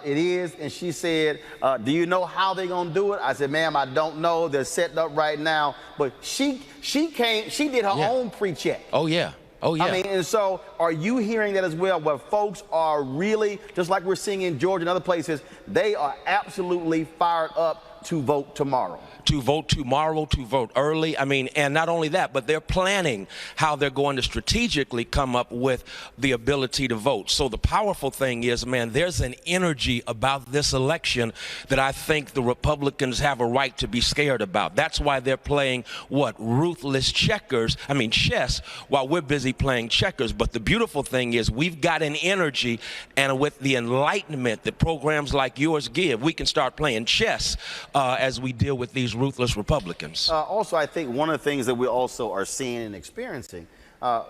it is. And she said, do you know how they're going to do it? I said, ma'am, I don't know. They're setting up right now. But she did her own pre-check. Oh, yeah. Oh, yeah. I mean, and so are you hearing that as well, where folks are really, just like we're seeing in Georgia and other places, they are absolutely fired up to vote tomorrow? To vote tomorrow, to vote early. I mean, and not only that, but they're planning how they're going to strategically come up with the ability to vote. So the powerful thing is, man, there's an energy about this election that I think the Republicans have a right to be scared about. That's why they're playing ruthless chess, while we're busy playing checkers. But the beautiful thing is we've got an energy, and with the enlightenment that programs like yours give, we can start playing chess as we deal with these ruthless Republicans. Also, I think one of the things that we also are seeing and experiencing,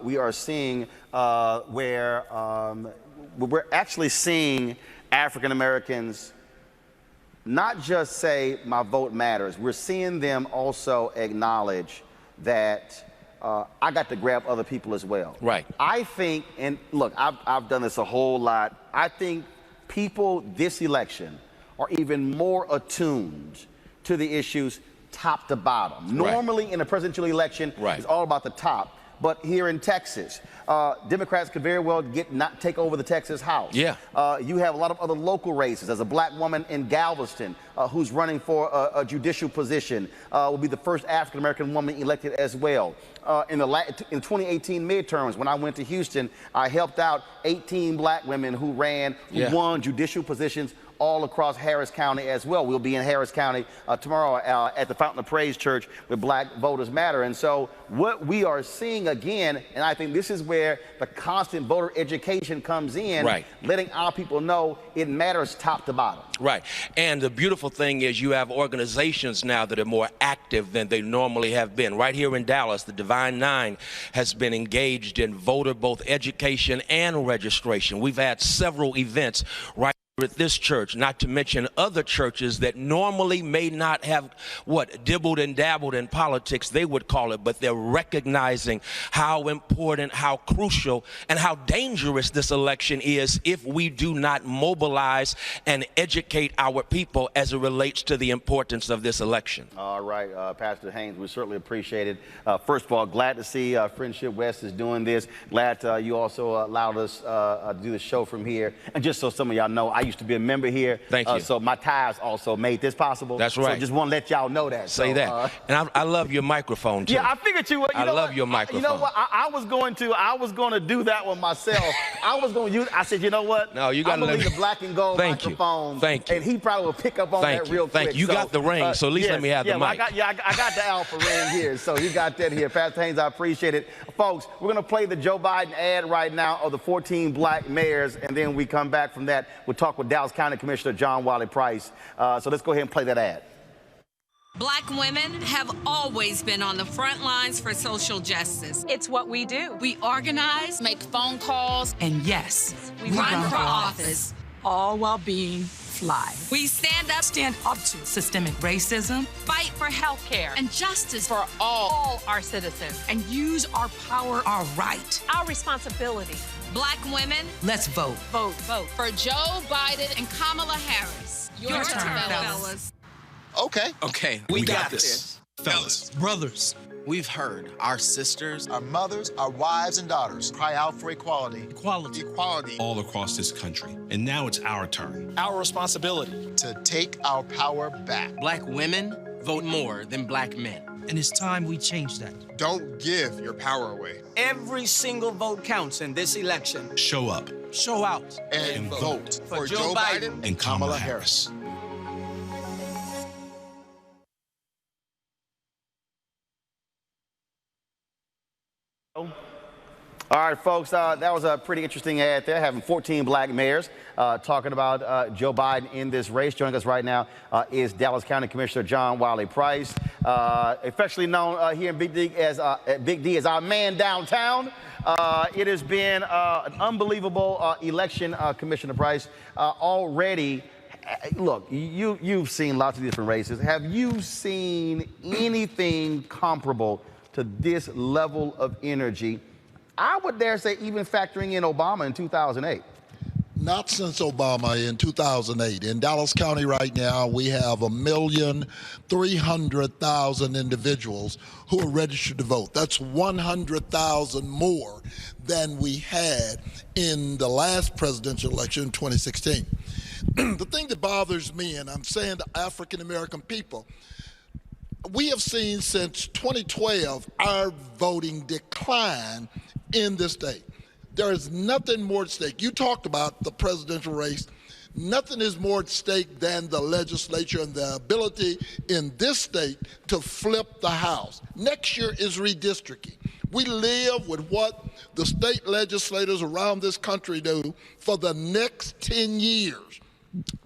we are seeing where we're actually seeing African Americans not just say my vote matters. We're seeing them also acknowledge that I got to grab other people as well. Right. I think, and look, I've done this a whole lot. I think people this election are even more attuned to the issues top to bottom. Right. Normally in a presidential election, right, it's all about the top. But here in Texas, Democrats could very well not take over the Texas House. Yeah. You have a lot of other local races. There's a black woman in Galveston who's running for a judicial position. Will be the first African-American woman elected as well. In the 2018 midterms, when I went to Houston, I helped out 18 black women who won judicial positions all across Harris County as well. We'll be in Harris County tomorrow at the Fountain of Praise Church with Black Voters Matter. And so what we are seeing again, and I think this is where the constant voter education comes in, right, letting our people know it matters top to bottom. Right. And the beautiful thing is you have organizations now that are more active than they normally have been. Right here in Dallas, the Divine Nine has been engaged in voter both education and registration. We've had several events right at this church, not to mention other churches that normally may not have dibbled and dabbled in politics, they would call it, but they're recognizing how important, how crucial, and how dangerous this election is if we do not mobilize and educate our people as it relates to the importance of this election. All right, Pastor Haynes, we certainly appreciate it. First of all, glad to see Friendship West is doing this. Glad you also allowed us to do the show from here. And just so some of y'all know, I used to be a member here. Thank you. So my ties also made this possible. That's right. So just want to let y'all know that. Say that. And I love your microphone too. Yeah, I figured you would. I love your microphone. You know what? I was going to do that one myself. I said, you know what? No, you got to leave the black and gold microphone. Thank you. And he probably will pick up on that real quick. Thank you. You got the ring, so at least let me have the mic. I got the alpha ring here, so you got that here. Pastor Haynes, I appreciate it. Folks, we're going to play the Joe Biden ad right now of the 14 black mayors, and then we come back from that. We'll talk with Dallas County Commissioner John Wiley Price. So let's go ahead and play that ad. Black women have always been on the front lines for social justice. It's what we do. We organize, make phone calls, and yes, we run for office. All while being fly. We stand up to systemic racism, fight for health care and justice for all our citizens, and use our power, our right, our responsibility. Black women, let's vote. Vote for Joe Biden and Kamala Harris. Your turn, fellas. Okay, we got this. Fellas, brothers, we've heard our sisters, our mothers, our wives and daughters cry out for equality. Equality. All across this country. And now it's our turn. Our responsibility to take our power back. Black women vote more than black men. And it's time we change that. Don't give your power away. Every single vote counts in this election. Show up. Show out. And vote for Joe Biden and Kamala Harris. All right, folks, that was a pretty interesting ad there, having 14 black mayors talking about Joe Biden in this race. Joining us right now is Dallas County Commissioner John Wiley Price, affectionately known here in Big D as our man downtown. It has been an unbelievable election, Commissioner Price. Already, look, you've seen lots of different races. Have you seen anything comparable to this level of energy? I would dare say even factoring in Obama in 2008. Not since Obama in 2008. In Dallas County right now, we have 1,300,000 individuals who are registered to vote. That's 100,000 more than we had in the last presidential election in 2016. The thing that bothers me, and I'm saying to African American people, we have seen since 2012 our voting decline in this state. There is nothing more at stake. You talked about the presidential race. Nothing is more at stake than the legislature and the ability in this state to flip the House. Next year is redistricting. We live with what the state legislators around this country do for the next 10 years.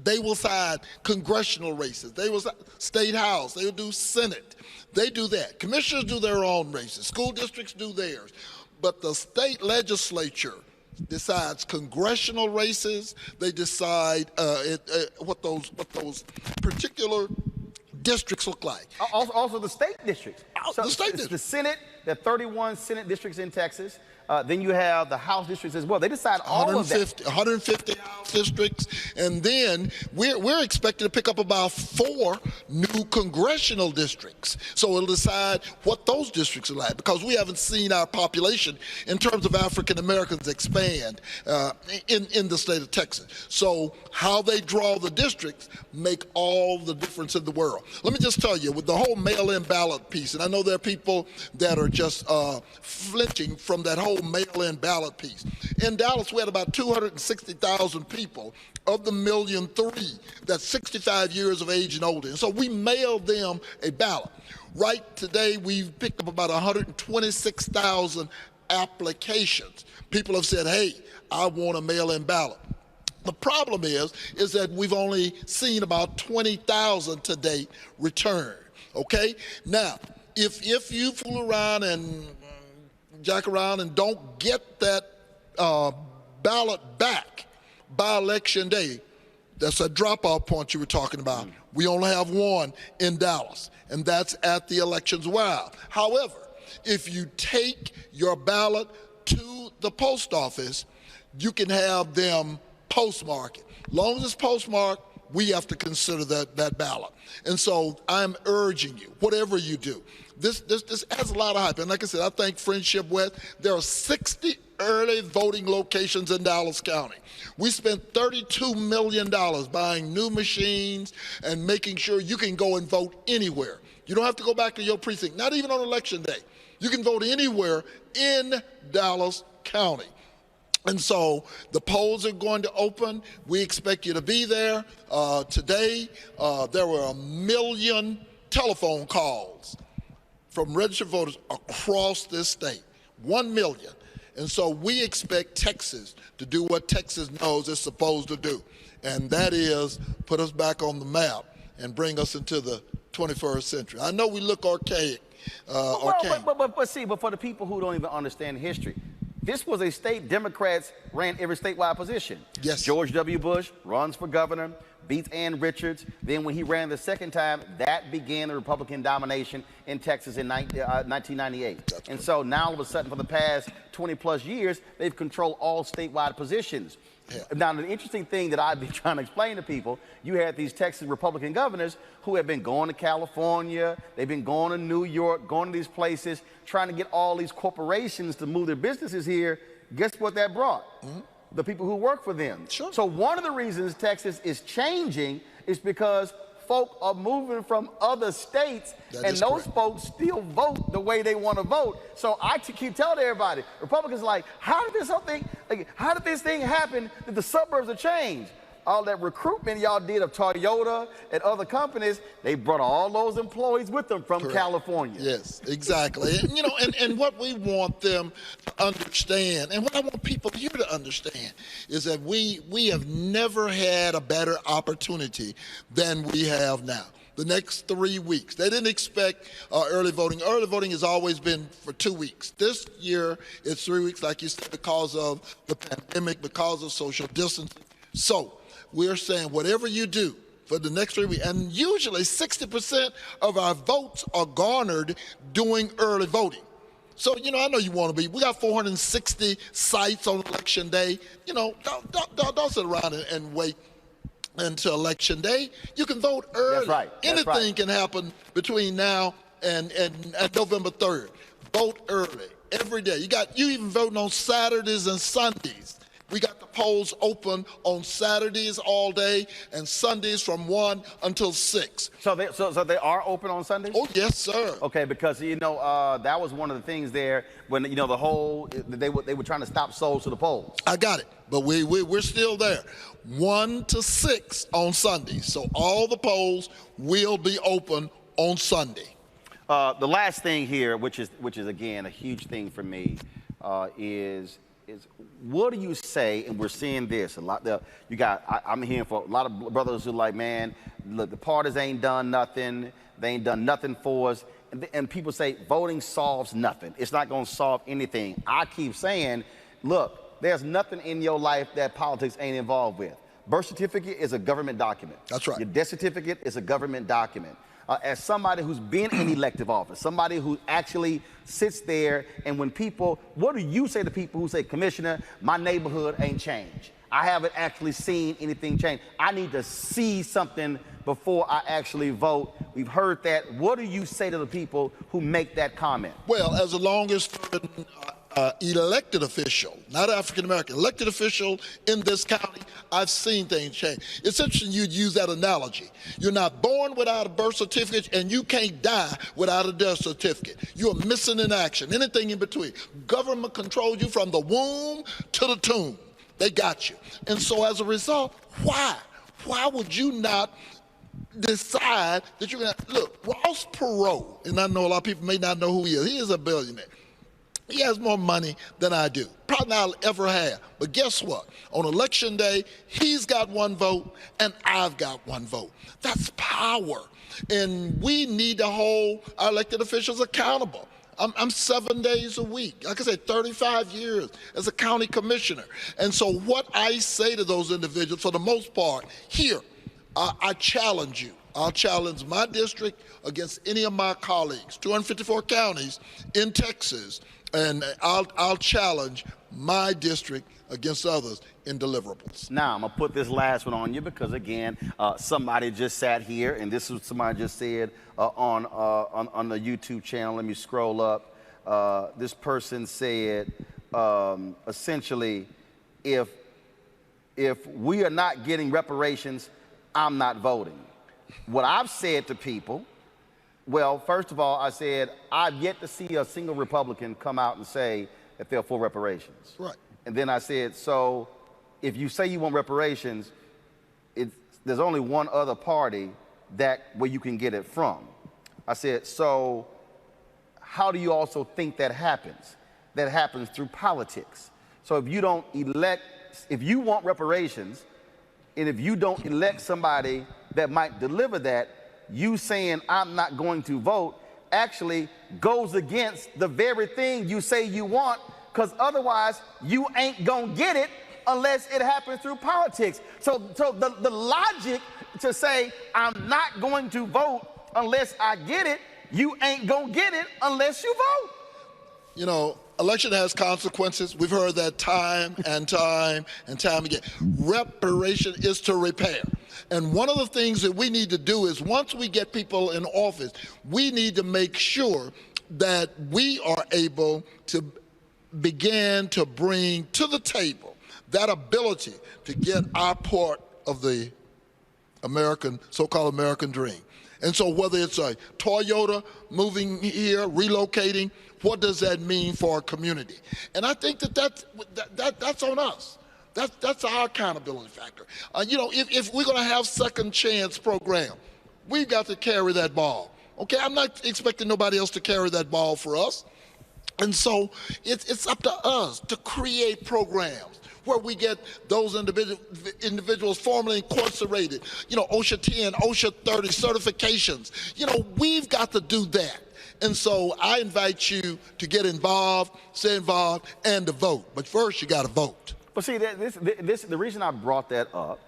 They will side congressional races. They will side state house. They will do Senate. They do that. Commissioners do their own races. School districts do theirs. But the state legislature decides congressional races. They decide what those particular districts look like. Also the state districts. So the state districts. The Senate, there are 31 Senate districts in Texas. Then you have the House districts as well. They decide all of that. 150 House districts, and then we're expected to pick up about 4 new congressional districts. So it'll decide what those districts are like, because we haven't seen our population in terms of African Americans expand in the state of Texas. So how they draw the districts make all the difference in the world. Let me just tell you, with the whole mail-in ballot piece, and I know there are people that are just flinching from that whole mail-in ballot piece. In Dallas, we had about 260,000 people of the 1.3 million that's 65 years of age and older. And so we mailed them a ballot. Right today, we've picked up about 126,000 applications. People have said, hey, I want a mail-in ballot. The problem is that we've only seen about 20,000 to date return, okay? Now, if you fool around and jack around and don't get that ballot back by Election Day, that's a drop-off point you were talking about. We only have one in Dallas, and that's at the elections wow. However, if you take your ballot to the post office, you can have them postmark it. Long as it's postmarked, we have to consider that ballot. And so I'm urging you, whatever you do, this has a lot of hype. And like I said, I thank Friendship West. There are 60 early voting locations in Dallas County. We spent $32 million buying new machines and making sure you can go and vote anywhere. You don't have to go back to your precinct, not even on Election Day. You can vote anywhere in Dallas County. And so the polls are going to open. We expect you to be there. Today, there were 1 million telephone calls from registered voters across this state, 1 million. And so we expect Texas to do what Texas knows it's supposed to do, and that is put us back on the map and bring us into the 21st century. I know we look archaic. But for the people who don't even understand history, this was a state Democrats ran every statewide position. Yes. George W. Bush runs for governor, beats Ann Richards. Then when he ran the second time, that began the Republican domination in Texas in 1998. And so now all of a sudden, for the past 20 plus years, they've controlled all statewide positions. Yeah. Now, the interesting thing that I've been trying to explain to people, you had these Texas Republican governors who have been going to California, they've been going to New York, going to these places, trying to get all these corporations to move their businesses here. Guess what that brought? Mm-hmm. The people who work for them. Sure. So one of the reasons Texas is changing is because folk are moving from other states, and those folks still vote the way they want to vote. So I keep telling everybody, Republicans are like, how did this thing happen that the suburbs have changed? All that recruitment y'all did of Toyota and other companies, they brought all those employees with them from California. Yes, exactly. And what we want them to understand, and what I want people here to understand, is that we have never had a better opportunity than we have now. The next 3 weeks. They didn't expect early voting. Early voting has always been for 2 weeks. This year, it's 3 weeks, like you said, because of the pandemic, because of social distancing. So we're saying whatever you do for the next 3 weeks, and usually 60% of our votes are garnered doing early voting. So, I know you want to be. We got 460 sites on Election Day. Don't sit around and wait until Election Day. You can vote early. That's right. Anything can happen between now and November 3rd. Vote early every day. You even voting on Saturdays and Sundays. We got the polls open on Saturdays all day and Sundays from 1 until 6. So they are open on Sundays? Oh, yes, sir. Okay, because, that was one of the things there when, they were trying to stop souls to the polls. I got it, but we're still there. 1 to 6 on Sundays. So all the polls will be open on Sunday. The last thing here, which is again, a huge thing for me, is what do you say? And we're seeing this a lot. I'm hearing for a lot of brothers who are like, man, look, the parties ain't done nothing. They ain't done nothing for us. And people say voting solves nothing. It's not going to solve anything. I keep saying, look, there's nothing in your life that politics ain't involved with. Birth certificate is a government document. That's right. Your death certificate is a government document. As somebody who's been in elective office, somebody who actually sits there, and when people, what do you say to people who say, Commissioner, my neighborhood ain't changed? I haven't actually seen anything change. I need to see something before I actually vote. We've heard that. What do you say to the people who make that comment? Well, as the longest elected official, not African American, elected official in this county, I've seen things change. It's interesting you'd use that analogy. You're not born without a birth certificate, and you can't die without a death certificate. You're missing in action, anything in between. Government controls you from the womb to the tomb. They got you. And so as a result, why? Why would you not decide that you're going to, look, Ross Perot, and I know a lot of people may not know who he is. He is a billionaire. He has more money than I do, probably not I'll ever have. But guess what? On election day, he's got one vote and I've got one vote. That's power. And we need to hold our elected officials accountable. I'm 7 days a week, like I said, 35 years as a county commissioner. And so what I say to those individuals, for the most part, here, I challenge you. I'll challenge my district against any of my colleagues, 254 counties in Texas, and I'll challenge my district against others in deliverables. Now, I'm going to put this last one on you because, again, somebody just sat here, and this is what somebody just said on the YouTube channel. Let me scroll up. This person said, essentially, if we are not getting reparations, I'm not voting. What I've said to people, well, first of all, I said, I've yet to see a single Republican come out and say that they're for reparations. Right. And then I said, so if you say you want reparations, there's only one other party where you can get it from. I said, so how do you also think that happens? That happens through politics. So if you don't elect, if you want reparations, and if you don't elect somebody that might deliver that, you saying I'm not going to vote actually goes against the very thing you say you want, because otherwise you ain't gonna get it unless it happens through politics. So the logic to say I'm not going to vote unless I get it, you ain't gonna get it unless you vote. You know, election has consequences. We've heard that time and time and time again. Reparation is to repair. And one of the things that we need to do is once we get people in office, we need to make sure that we are able to begin to bring to the table that ability to get our part of the so-called American dream. And so whether it's a Toyota moving here, relocating, what does that mean for our community? And I think that's on us. That's our accountability factor. You know, if we're going to have second chance program, we've got to carry that ball. Okay, I'm not expecting nobody else to carry that ball for us. And so it's up to us to create programs where we get those individuals formally incarcerated, you know, OSHA 10, OSHA 30 certifications. You know, we've got to do that. And so I invite you to get involved, stay involved, and to vote. But first, you got to vote. But see, the reason I brought that up,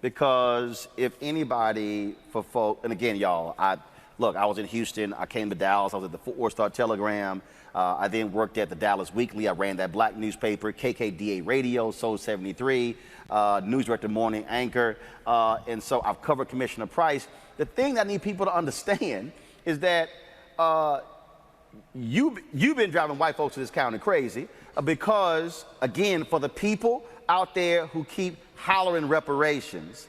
because if anybody for folk, and again, y'all, I was in Houston, I came to Dallas, I was at the Fort Worth Star-Telegram, I then worked at the Dallas Weekly, I ran that black newspaper, KKDA Radio, Soul 73, news director, morning anchor, and so I've covered Commissioner Price. The thing that I need people to understand is that you've been driving white folks to this county crazy because, again, for the people out there who keep hollering reparations,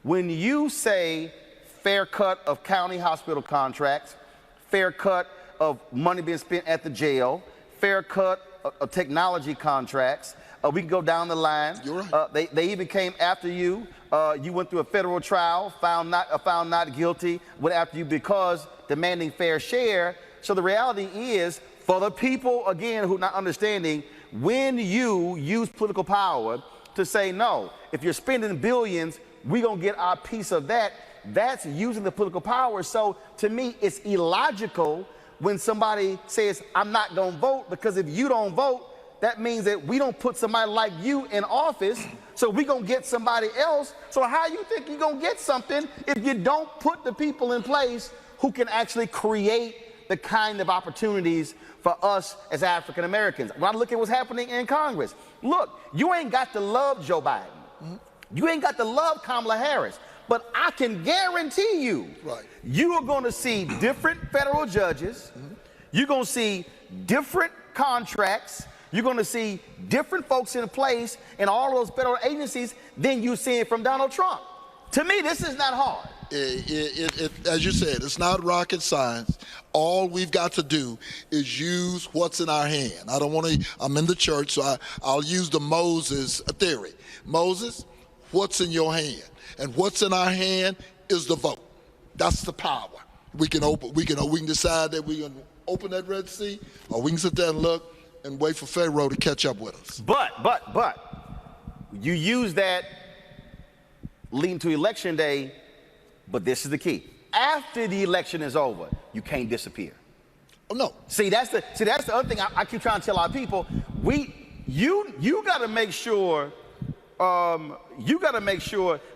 when you say fair cut of county hospital contracts, fair cut of money being spent at the jail, fair cut of technology contracts, we can go down the line. You're right. They even came after you. You went through a federal trial, found not guilty, went after you because demanding fair share. So the reality is, for the people, again, who are not understanding, when you use political power to say, no, if you're spending billions, we're going to get our piece of that, that's using the political power. So to me, it's illogical when somebody says, I'm not going to vote, because if you don't vote, that means that we don't put somebody like you in office, so we're going to get somebody else. So how you think you're going to get something if you don't put the people in place who can actually create the kind of opportunities for us as African Americans? When I look at what's happening in Congress, look, you ain't got to love Joe Biden. You ain't got to love Kamala Harris. But I can guarantee you, you are going to see different federal judges. You're going to see different contracts. You're going to see different folks in place in all those federal agencies than you see from Donald Trump. To me, this is not hard. As you said, it's not rocket science. All we've got to do is use what's in our hand. I don't want to, I'm in the church, so I'll use the Moses theory. Moses, what's in your hand? And what's in our hand is the vote. That's the power. We can decide that we're going to open that Red Sea, or we can sit there and look and wait for Pharaoh to catch up with us. But, you use that leading to election day, but this is the key. After the election is over, you can't disappear. Oh, no. See, that's the other thing I keep trying to tell our people. You got to make sure,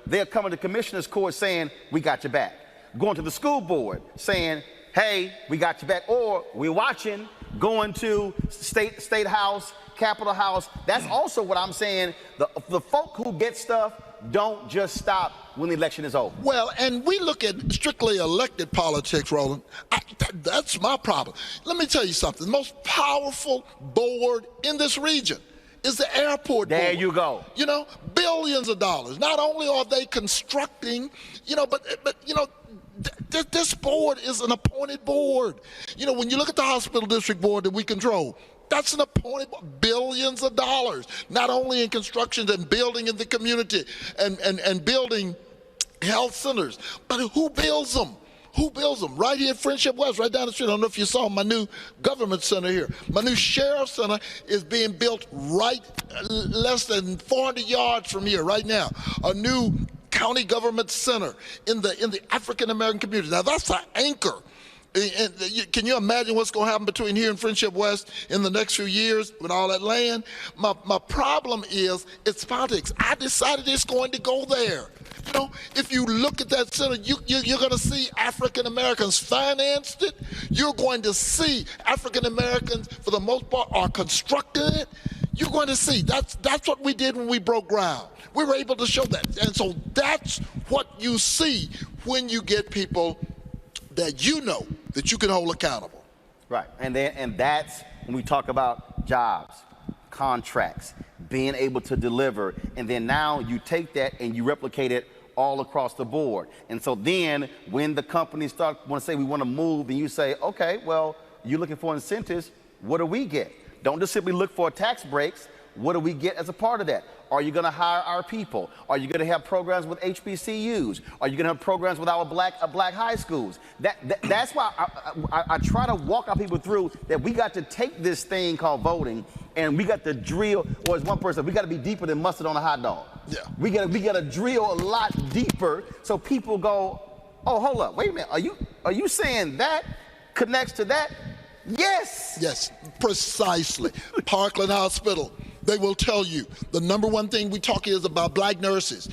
they're coming to commissioner's court saying, we got your back. Going to the school board saying, hey, we got your back. Or we're watching, going to state house, Capitol House. That's also what I'm saying. The folk who get stuff don't just stop when the election is over. Well, and we look at strictly elected politics, Roland. That's my problem. Let me tell you something. The most powerful board in this region is the airport board. There you go. You know, billions of dollars. Not only are they constructing, but this board is an appointed board. You know, when you look at the hospital district board that we control, that's an appointed billions of dollars, not only in construction and building in the community and building health centers, but who builds them? Who builds them? Right here at Friendship West, right down the street. I don't know if you saw my new government center here. My new sheriff's center is being built right less than 400 yards from here right now. A new county government center in the African American community. Now that's an anchor. And can you imagine what's going to happen between here and Friendship West in the next few years with all that land? My problem is it's politics. I decided it's going to go there. You know, if you look at that center, you're going to see African Americans financed it. You're going to see African Americans, for the most part, are constructing it. You're going to see. That's what we did when we broke ground. We were able to show that. And so that's what you see when you get people that you know that you can hold accountable. Right, and that's when we talk about jobs, contracts, being able to deliver, and then now you take that and you replicate it all across the board. And so then when the companies want to say we want to move, and you say, okay, well, you're looking for incentives, what do we get? Don't just simply look for tax breaks. What do we get as a part of that? Are you going to hire our people? Are you going to have programs with HBCUs? Are you going to have programs with our black high schools? That's why I try to walk our people through that we got to take this thing called voting and we got to drill, or as one person, we got to be deeper than mustard on a hot dog. Yeah. We got to drill a lot deeper so people go, oh, hold up, wait a minute, are you saying that connects to that? Yes. Yes, precisely. Parkland Hospital. They will tell you the number one thing we talk is about black nurses.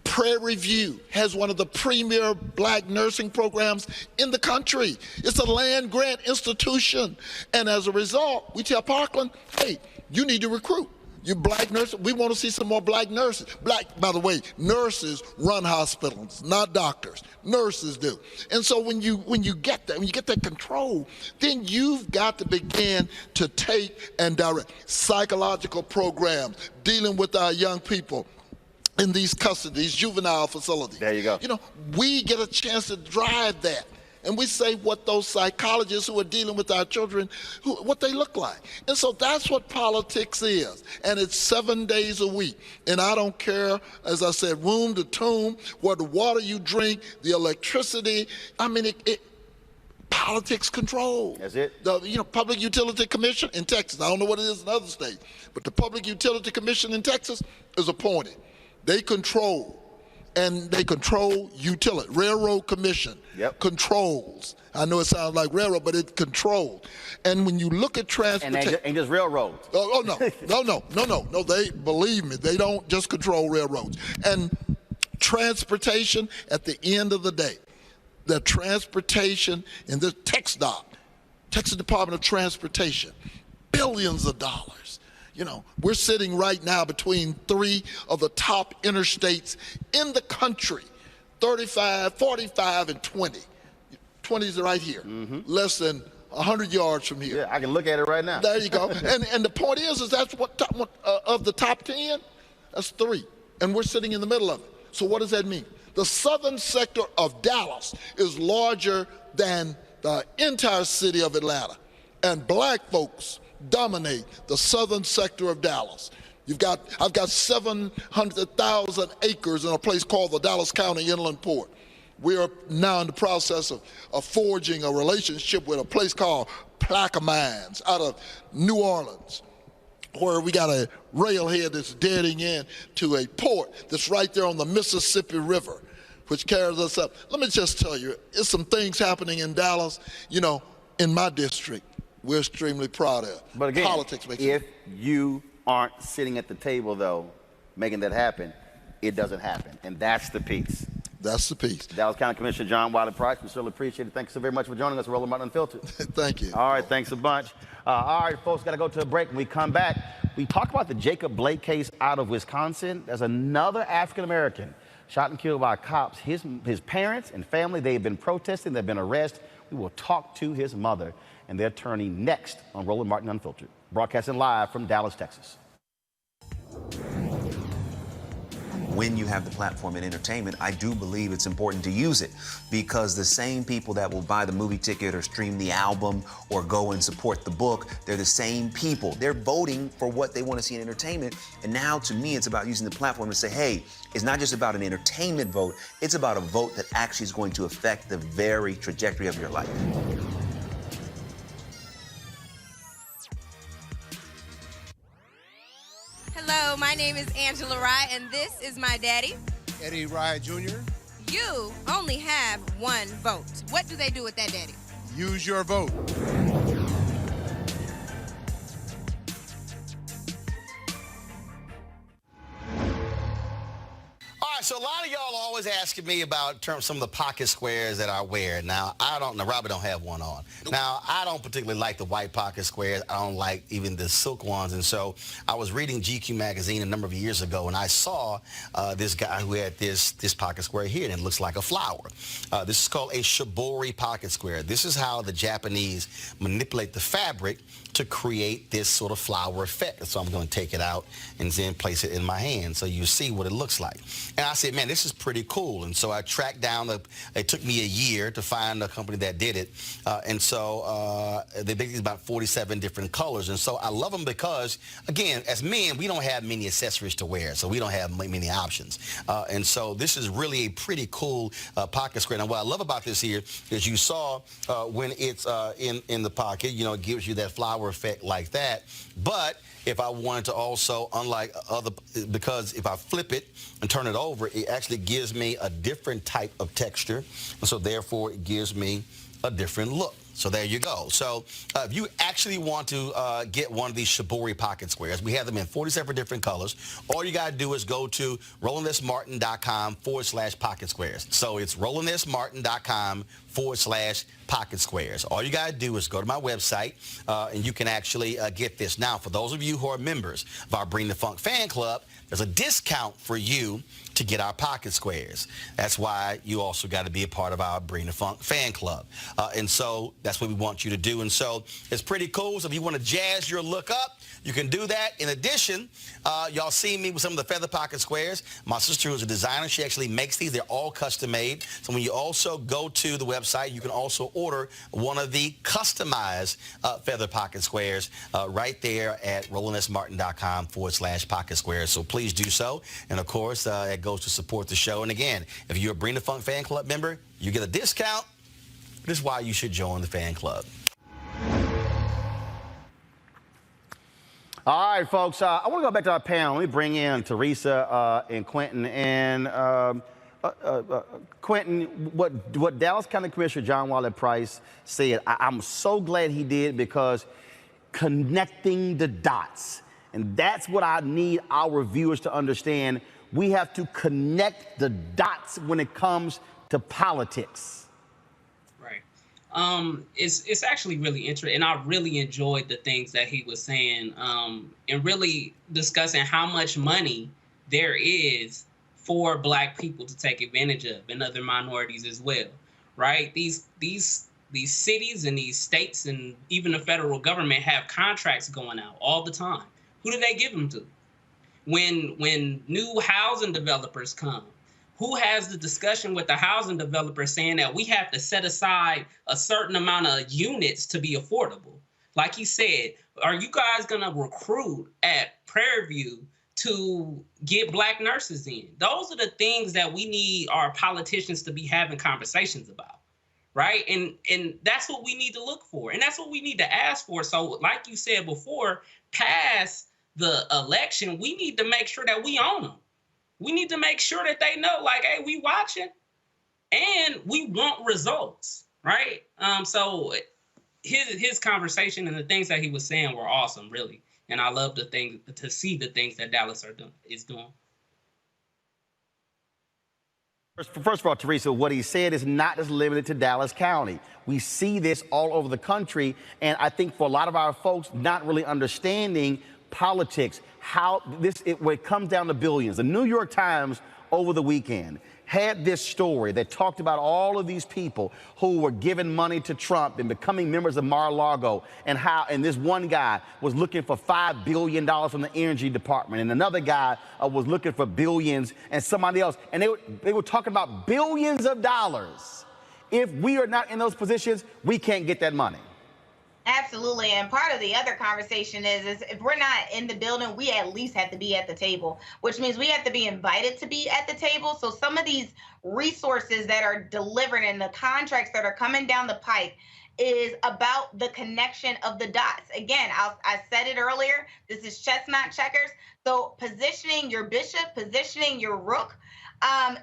Prairie View has one of the premier black nursing programs in the country. It's a land grant institution. And as a result, we tell Parkland, hey, you need to recruit. You black nurses, we want to see some more black nurses. By the way, nurses run hospitals, not doctors. Nurses do. And so when you get that, when you get that control, then you've got to begin to take and direct psychological programs, dealing with our young people in these custody, these juvenile facilities. There you go. You know, we get a chance to drive that. And we say what those psychologists who are dealing with our children, what they look like. And so that's what politics is. And it's 7 days a week. And I don't care, as I said, room to tomb, what the water you drink, the electricity. I mean, politics control. That's it. The Public Utility Commission in Texas. I don't know what it is in other states, but the Public Utility Commission in Texas is appointed. They control and they control utility. Railroad Commission controls. I know it sounds like railroad, but it controls. And when you look at transportation, and just railroads. Oh no. They, believe me, they don't just control railroads. And transportation, at the end of the day, the transportation in the TxDOT, Texas Department of Transportation, billions of dollars. You know, we're sitting right now between 3 of the top interstates in the country, 35, 45, and 20. 20 is right here, less than 100 yards from here. Yeah, I can look at it right now. There you go. and the point is that's what of the top 10, that's 3. And we're sitting in the middle of it. So what does that mean? The southern sector of Dallas is larger than the entire city of Atlanta. And black folks dominate the southern sector of Dallas. I've got 700,000 acres in a place called the Dallas County Inland Port. We are now in the process of forging a relationship with a place called Plaquemines out of New Orleans, where we got a railhead that's deading in to a port that's right there on the Mississippi River, which carries us up. Let me just tell you, there's some things happening in Dallas, you know, in my district, we're extremely proud of. But again, politics makes if you aren't sitting at the table, though, making that happen, it doesn't happen. And that's the piece. That's the piece. Dallas County Commissioner John Wiley Price, we certainly appreciate it. Thank you so very much for joining us, Roland Martin Unfiltered. Thank you. All right, thanks a bunch. All right, folks, got to go to a break. When we come back, we talk about the Jacob Blake case out of Wisconsin. There's another African-American shot and killed by cops. His parents and family, they've been protesting. They've been arrested. We will talk to his mother and their attorney next on Roland Martin Unfiltered, broadcasting live from Dallas, Texas. When you have the platform in entertainment, I do believe it's important to use it, because the same people that will buy the movie ticket or stream the album or go and support the book, they're the same people. They're voting for what they want to see in entertainment. And now, to me, it's about using the platform to say, hey, it's not just about an entertainment vote, it's about a vote that actually is going to affect the very trajectory of your life. Hello, my name is Angela Rye, and this is my daddy, Eddie Rye Jr. You only have one vote. What do they do with that, Daddy? Use your vote. So a lot of y'all are always asking me about some of the pocket squares that I wear. Now, Robert don't have one on. Now, I don't particularly like the white pocket squares. I don't like even the silk ones. And so I was reading GQ magazine a number of years ago, and I saw this guy who had this pocket square here, and it looks like a flower. This is called a shibori pocket square. This is how the Japanese manipulate the fabric to create this sort of flower effect. So I'm going to take it out and then place it in my hand so you see what it looks like. And I said, man, this is pretty cool. And so I tracked down, it took me a year to find a company that did it. And so they make these about 47 different colors. And so I love them because, again, as men, we don't have many accessories to wear, so we don't have many options. And so this is really a pretty cool pocket square. Now, what I love about this here is you saw when it's in the pocket, you know, it gives you that flower effect like that. But if I wanted to also, unlike other, because if I flip it and turn it over, it actually gives me a different type of texture. And so therefore it gives me a different look. So there you go. So if you actually want to get one of these shibori pocket squares, we have them in 47 different colors. All you got to do is go to RolandSMartin.com/pocket squares. So it's RolandSMartin.com/pocket squares. All you got to do is go to my website, and you can actually get this. Now, for those of you who are members of our Bring the Funk fan club, there's a discount for you to get our pocket squares. That's why you also got to be a part of our Bring the Funk fan club. And so that's what we want you to do. And so it's pretty cool. So if you want to jazz your look up, you can do that. In addition, y'all see me with some of the feather pocket squares. My sister, who's a designer, she actually makes these. They're all custom made. So when you also go to the website, you can also order one of the customized feather pocket squares right there at RolandSMartin.com/pocket squares. So please do so. And of course, it goes to support the show. And again, if you're a Bring the Funk fan club member, you get a discount. This is why you should join the fan club. All right, folks, I want to go back to our panel. Let me bring in Teresa and Quentin. And Quentin, what Dallas County Commissioner John Wiley Price said, I'm so glad he did, because connecting the dots, and that's what I need our viewers to understand. We have to connect the dots when it comes to politics. Right. It's actually really interesting, and I really enjoyed the things that he was saying, and really discussing how much money there is for Black people to take advantage of, and other minorities as well, right? These cities and these states and even the federal government have contracts going out all the time. Who do they give them to? When new housing developers come, who has the discussion with the housing developer saying that we have to set aside a certain amount of units to be affordable? Like he said, are you guys going to recruit at Prairie View to get Black nurses in? Those are the things that we need our politicians to be having conversations about, right? And that's what we need to look for, and that's what we need to ask for. So like you said before, past the election, we need to make sure that we own them. We need to make sure that they know, like, hey, we watching, and we want results, right? So his conversation and the things that he was saying were awesome, really. And I love to see the things that Dallas is doing. First of all, Teresa, what he said is not just limited to Dallas County. We see this all over the country, and I think for a lot of our folks not really understanding politics, how when it comes down to billions. The New York Times over the weekend had this story that talked about all of these people who were giving money to Trump and becoming members of Mar-a-Lago, and this one guy was looking for $5 billion from the Energy Department, and another guy was looking for billions, and somebody else. And they were talking about billions of dollars. If we are not in those positions, we can't get that money. Absolutely. And part of the other conversation is if we're not in the building, we at least have to be at the table, which means we have to be invited to be at the table. So some of these resources that are delivered and the contracts that are coming down the pipe is about the connection of the dots. Again, I said it earlier, this is chess, not checkers. So positioning your bishop, positioning your rook,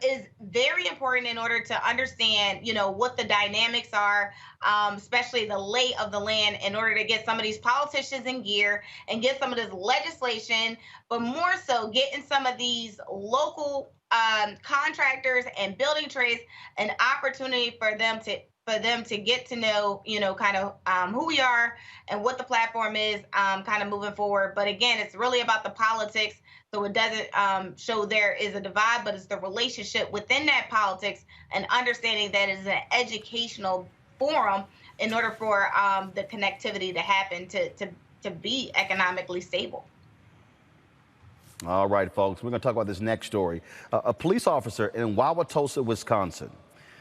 is very important in order to understand, what the dynamics are, especially the lay of the land, in order to get some of these politicians in gear and get some of this legislation, but more so getting some of these local contractors and building trades an opportunity for them to get to know, kind of who we are and what the platform is, kind of moving forward. But again, it's really about the politics. So it doesn't show there is a divide, but it's the relationship within that politics and understanding that it's an educational forum in order for the connectivity to happen to be economically stable. All right, folks, we're going to talk about this next story. A police officer in Wauwatosa, Wisconsin,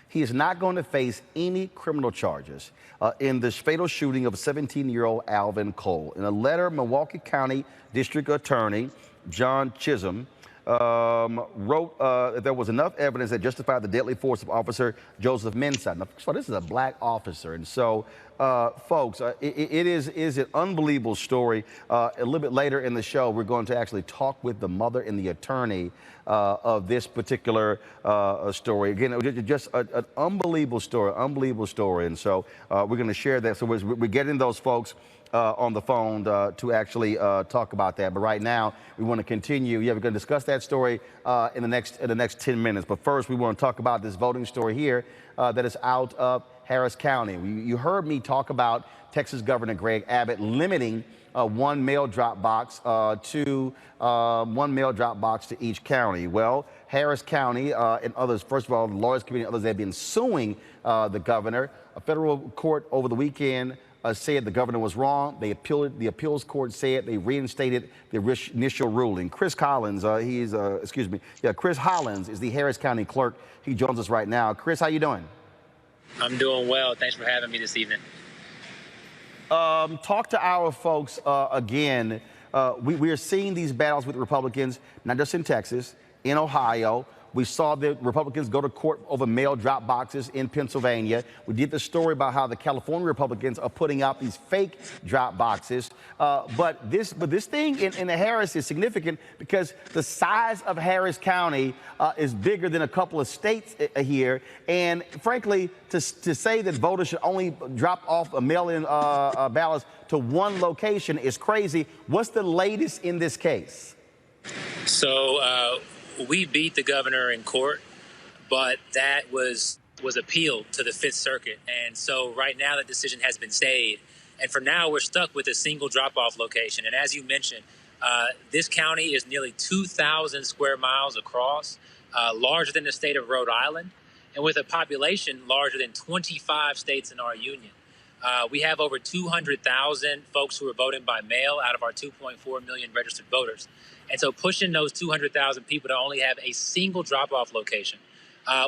he is not going to face any criminal charges in this fatal shooting of 17-year-old Alvin Cole. In a letter, Milwaukee County District Attorney John Chisholm wrote that there was enough evidence that justified the deadly force of Officer Joseph Mensah. Now, so this is a Black officer, and so, folks, it is an unbelievable story. A little bit later in the show, we're going to actually talk with the mother and the attorney of this particular story. Again, just an unbelievable story, and so we're going to share that. So we're getting those folks on the phone to actually talk about that. But right now, we want to continue. Yeah, we're going to discuss that story in the next 10 minutes. But first, we want to talk about this voting story here that is out of Harris County. You heard me talk about Texas Governor Greg Abbott limiting one mail drop box to each county. Well, Harris County and others, first of all, the Lawyers Committee and others, have been suing the governor. A federal court over the weekend said the governor was wrong. They appealed. The appeals court said they reinstated the initial ruling. Chris Hollins is the Harris County clerk. He joins us right now. Chris, how you doing? I'm doing well. Thanks for having me this evening. Talk to our folks again. We are seeing these battles with Republicans, not just in Texas, in Ohio. We saw the Republicans go to court over mail drop boxes in Pennsylvania. We did the story about how the California Republicans are putting out these fake drop boxes. But this thing in the Harris is significant because the size of Harris County is bigger than a couple of states here. And frankly, to say that voters should only drop off a mail-in ballots to one location is crazy. What's the latest in this case? So we beat the governor in court, but that was appealed to the Fifth Circuit. And so right now the decision has been stayed. And for now, we're stuck with a single drop-off location. And as you mentioned, this county is nearly 2,000 square miles across, larger than the state of Rhode Island, and with a population larger than 25 states in our union. We have over 200,000 folks who are voting by mail out of our 2.4 million registered voters. And so pushing those 200,000 people to only have a single drop-off location,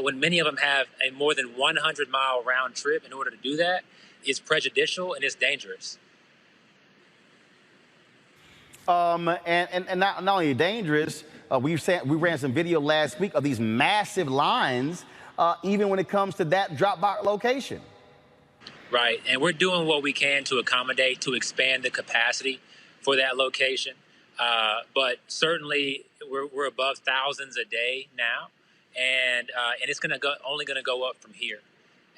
when many of them have a more than 100-mile round trip in order to do that, is prejudicial and it's dangerous. And not only dangerous, we ran some video last week of these massive lines, even when it comes to that drop-box location. Right, and we're doing what we can to accommodate, to expand the capacity for that location. But certainly, we're above thousands a day now, and it's only going to go up from here.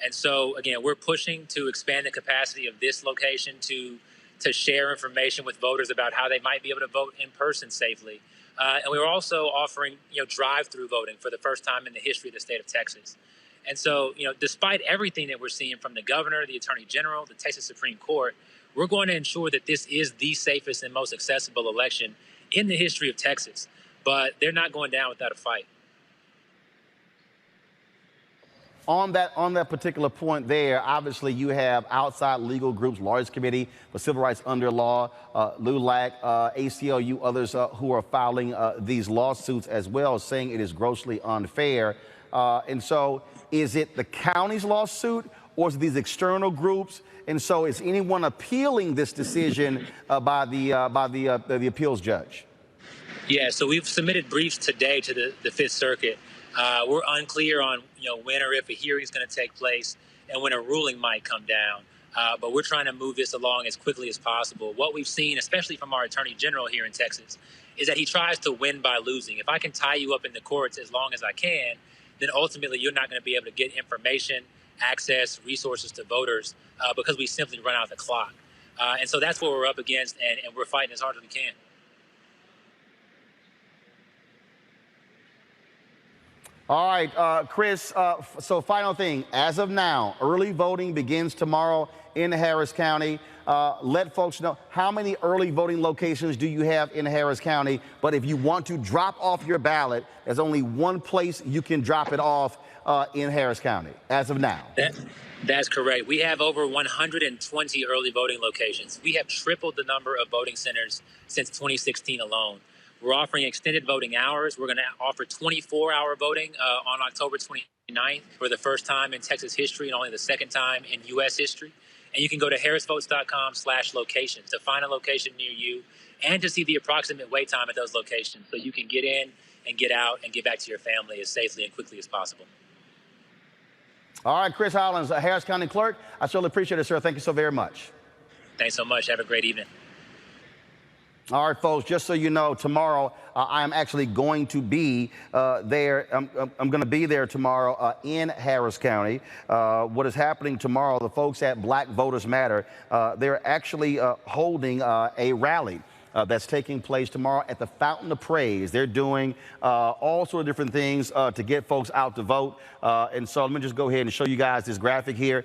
And so, again, we're pushing to expand the capacity of this location to share information with voters about how they might be able to vote in person safely. And we were also offering, drive-through voting for the first time in the history of the state of Texas. And so, despite everything that we're seeing from the governor, the attorney general, the Texas Supreme Court, we're going to ensure that this is the safest and most accessible election in the history of Texas. But they're not going down without a fight. On that particular point there, obviously you have outside legal groups, Lawyers Committee for Civil Rights Under Law, LULAC, ACLU, others who are filing these lawsuits as well, saying it is grossly unfair. And so is it the county's lawsuit or is it these external groups? And so is anyone appealing this decision by the appeals judge? Yeah, so we've submitted briefs today to the Fifth Circuit. We're unclear on when or if a hearing is going to take place and when a ruling might come down. But we're trying to move this along as quickly as possible. What we've seen, especially from our attorney general here in Texas, is that he tries to win by losing. If I can tie you up in the courts as long as I can, then ultimately you're not going to be able to get information, access, resources to voters because we simply run out the clock. And so that's what we're up against, and we're fighting as hard as we can. All right, Chris, so final thing. As of now, early voting begins tomorrow in Harris County. Let folks know, how many early voting locations do you have in Harris County? But if you want to drop off your ballot, there's only one place you can drop it off in Harris County, as of now. That's correct. We have over 120 early voting locations. We have tripled the number of voting centers since 2016 alone. We're offering extended voting hours. We're going to offer 24-hour voting on October 29th for the first time in Texas history and only the second time in U.S. history. And you can go to harrisvotes.com/locations to find a location near you and to see the approximate wait time at those locations so you can get in and get out and get back to your family as safely and quickly as possible. All right, Chris Hollins, Harris County Clerk. I certainly appreciate it, sir. Thank you so very much. Thanks so much. Have a great evening. All right, folks, just so you know, tomorrow I am actually going to be there. I'm going to be there tomorrow in Harris County. What is happening tomorrow, the folks at Black Voters Matter, they're actually holding a rally that's taking place tomorrow at the Fountain of Praise. They're doing all sorts of different things to get folks out to vote. And so let me just go ahead and show you guys this graphic here.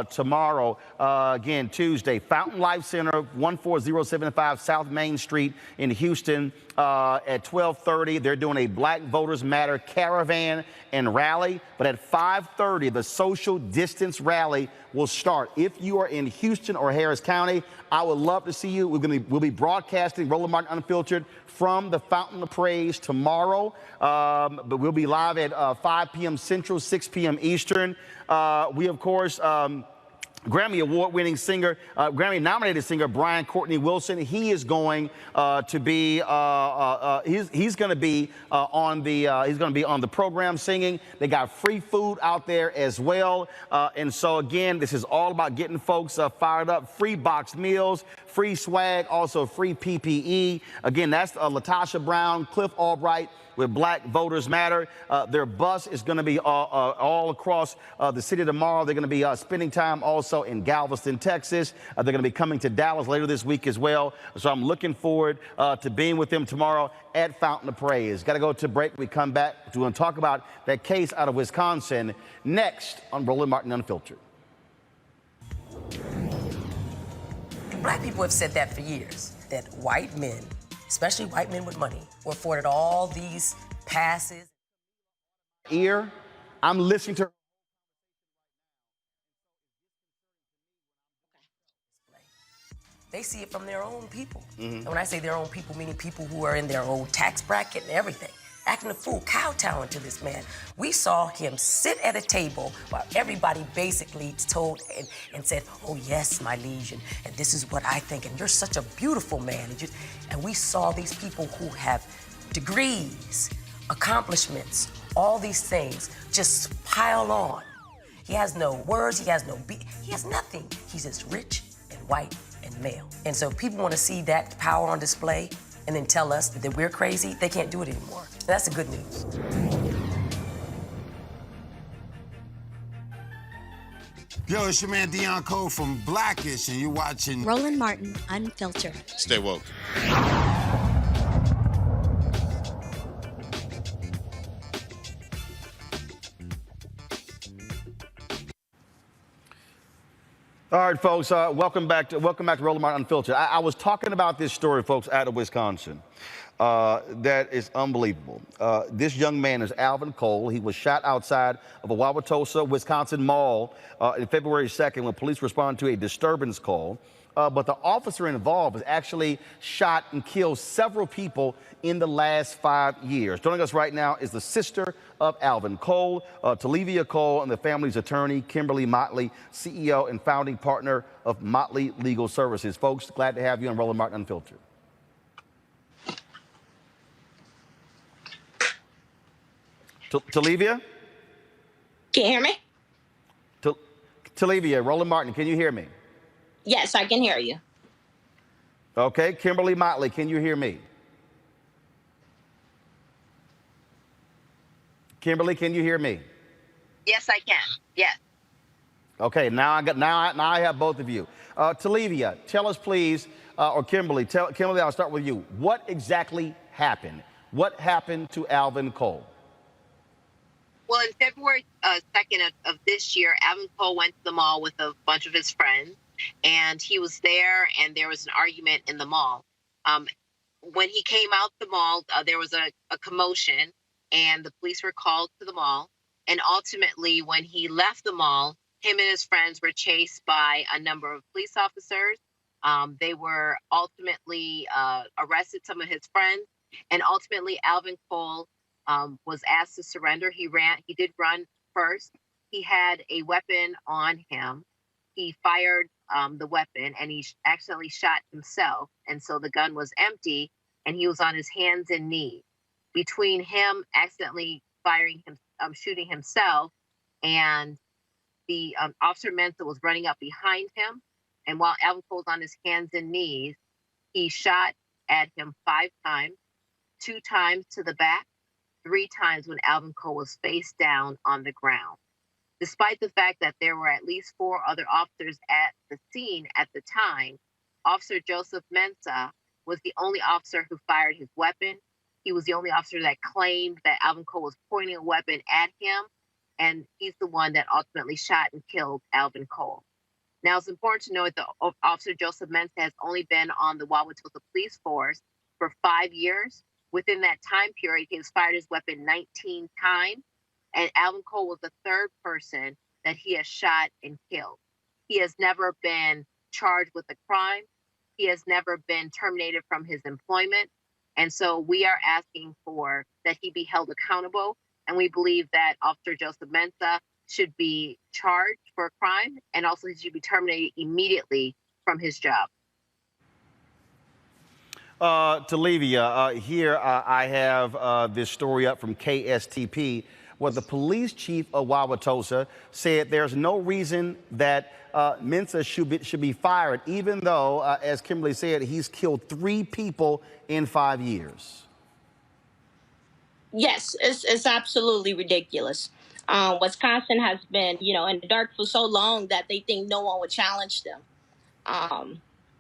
Tomorrow, again, Tuesday, Fountain Life Center, 14075 South Main Street in Houston. At 12:30, they're doing a Black Voters Matter caravan and rally. But at 5:30, the social distance rally will start. If you are in Houston or Harris County, I would love to see you. We'll be broadcasting Roland Martin Unfiltered from the Fountain of Praise tomorrow. But we'll be live at 5 p.m. Central, 6 p.m. Eastern. We, of course, Grammy award-winning singer, Grammy-nominated singer Brian Courtney Wilson. He is going to be he's going to be on the program singing. They got free food out there as well, and so again, this is all about getting folks fired up. Free boxed meals, free swag, also free PPE. Again, that's Latasha Brown, Cliff Albright with Black Voters Matter. Their bus is going to be all across the city tomorrow. They're going to be spending time also in Galveston, Texas. They're going to be coming to Dallas later this week as well. So I'm looking forward to being with them tomorrow at Fountain of Praise. Got to go to break. We come back. We're going to talk about that case out of Wisconsin next on Roland Martin Unfiltered. Black people have said that for years, that white men, especially white men with money, were afforded all these passes. I'm listening to. They see it from their own people. And when I say their own people, meaning people who are in their own tax bracket and everything, acting a fool, kowtowing to this man. We saw him sit at a table while everybody basically told and said, oh yes, my liege, and this is what I think, and you're such a beautiful man. And we saw these people who have degrees, accomplishments, all these things just pile on. He has no words, he has no he has nothing. He's just rich and white and male. And so people want to see that power on display and then tell us that we're crazy. They can't do it anymore. And that's the good news. Yo, it's your man Dion Cole from Blackish, and you're watching Roland Martin Unfiltered. Stay woke. All right, folks, welcome back to Roland Martin Unfiltered. I was talking about this story, folks, out of Wisconsin. That is unbelievable. This young man is Alvin Cole. He was shot outside of a Wauwatosa, Wisconsin mall on February 2nd when police responded to a disturbance call. But the officer involved has actually shot and killed several people in the last 5 years. Joining us right now is the sister of Alvin Cole, Talivia Cole, and the family's attorney, Kimberly Motley, CEO and founding partner of Motley Legal Services. Folks, glad to have you on Roland Martin Unfiltered. Talivia? Can you hear me? Talivia, Roland Martin, can you hear me? Yes, I can hear you. Okay, Kimberly Motley, can you hear me? Kimberly, can you hear me? Yes, I can. Yes. Okay, now I have both of you. Talivia, tell us please, or Kimberly, Kimberly, I'll start with you. What exactly happened? What happened to Alvin Cole? Well, in February 2nd of this year, Alvin Cole went to the mall with a bunch of his friends, and he was there, and there was an argument in the mall. When he came out the mall, there was a commotion, and the police were called to the mall. And ultimately, when he left the mall, him and his friends were chased by a number of police officers. They were ultimately arrested, some of his friends, and ultimately Alvin Cole was asked to surrender. He did run first. He had a weapon on him. He fired the weapon, and he accidentally shot himself. And so the gun was empty, and he was on his hands and knees. Between him accidentally shooting himself, and the Officer Mensa was running up behind him. And while Alvin Cole was on his hands and knees, he shot at him 5 times, 2 times to the back, 3 times when Alvin Cole was face down on the ground. Despite the fact that there were at least 4 other officers at the scene at the time, Officer Joseph Mensa was the only officer who fired his weapon. He was the only officer that claimed that Alvin Cole was pointing a weapon at him, and he's the one that ultimately shot and killed Alvin Cole. Now, it's important to note that Officer Joseph Mensa has only been on the Wauwatosa Police Force for 5 years. Within that time period, he has fired his weapon 19 times, and Alvin Cole was the 3rd person that he has shot and killed. He has never been charged with a crime. He has never been terminated from his employment. And so we are asking for that he be held accountable. And we believe that Officer Joseph Mensa should be charged for a crime, and also he should be terminated immediately from his job. Talivia, here I have this story up from KSTP, where the police chief of Wauwatosa said there's no reason that Mensah should be fired, even though, as Kimberly said, he's killed 3 people in 5 years. Yes, it's absolutely ridiculous. Wisconsin has been, in the dark for so long that they think no one would challenge them.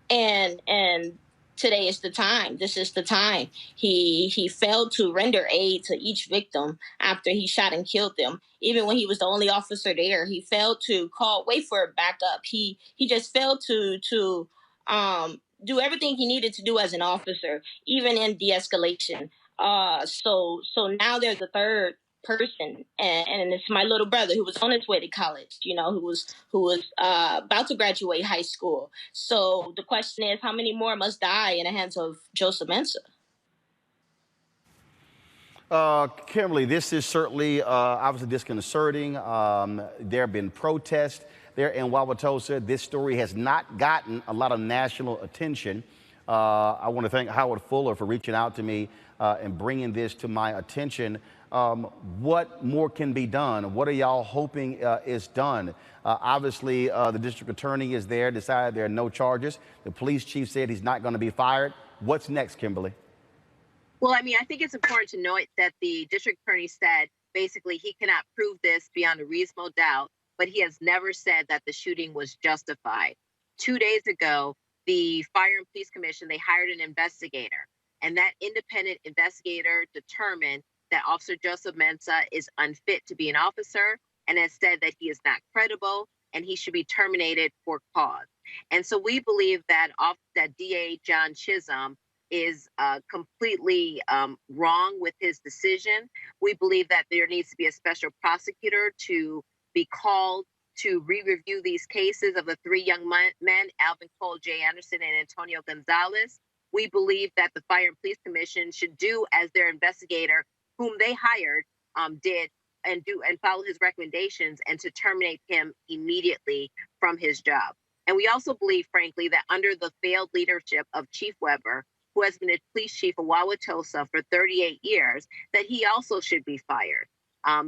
And today is the time. This is the time. He failed to render aid to each victim after he shot and killed them. Even when he was the only officer there, he failed to wait for a backup. He just failed to do everything he needed to do as an officer, even in de-escalation. So now there's a third person, and it's my little brother who was on his way to college, who was about to graduate high school. So the question is, how many more must die in the hands of Joseph Mensah? Kimberly, this is certainly obviously disconcerting. There have been protests there in Wauwatosa. This story has not gotten a lot of national attention. I want to thank Howard Fuller for reaching out to me and bringing this to my attention. What more can be done? What are y'all hoping is done? Obviously, the district attorney is there, decided there are no charges. The police chief said he's not going to be fired. What's next, Kimberly? Well, I think it's important to note that the district attorney said basically he cannot prove this beyond a reasonable doubt, but he has never said that the shooting was justified. 2 days ago, the Fire and Police Commission, they hired an investigator, and that independent investigator determined that Officer Joseph Mensah is unfit to be an officer and has said that he is not credible and he should be terminated for cause. And so we believe that DA John Chisholm is completely wrong with his decision. We believe that there needs to be a special prosecutor to be called to re-review these cases of the 3 young men, Alvin Cole, Jay Anderson, and Antonio Gonzalez. We believe that the Fire and Police Commission should do as their investigator, whom they hired, did, and follow his recommendations, and to terminate him immediately from his job. And we also believe, frankly, that under the failed leadership of Chief Weber, who has been a police chief of Wauwatosa for 38 years, that he also should be fired.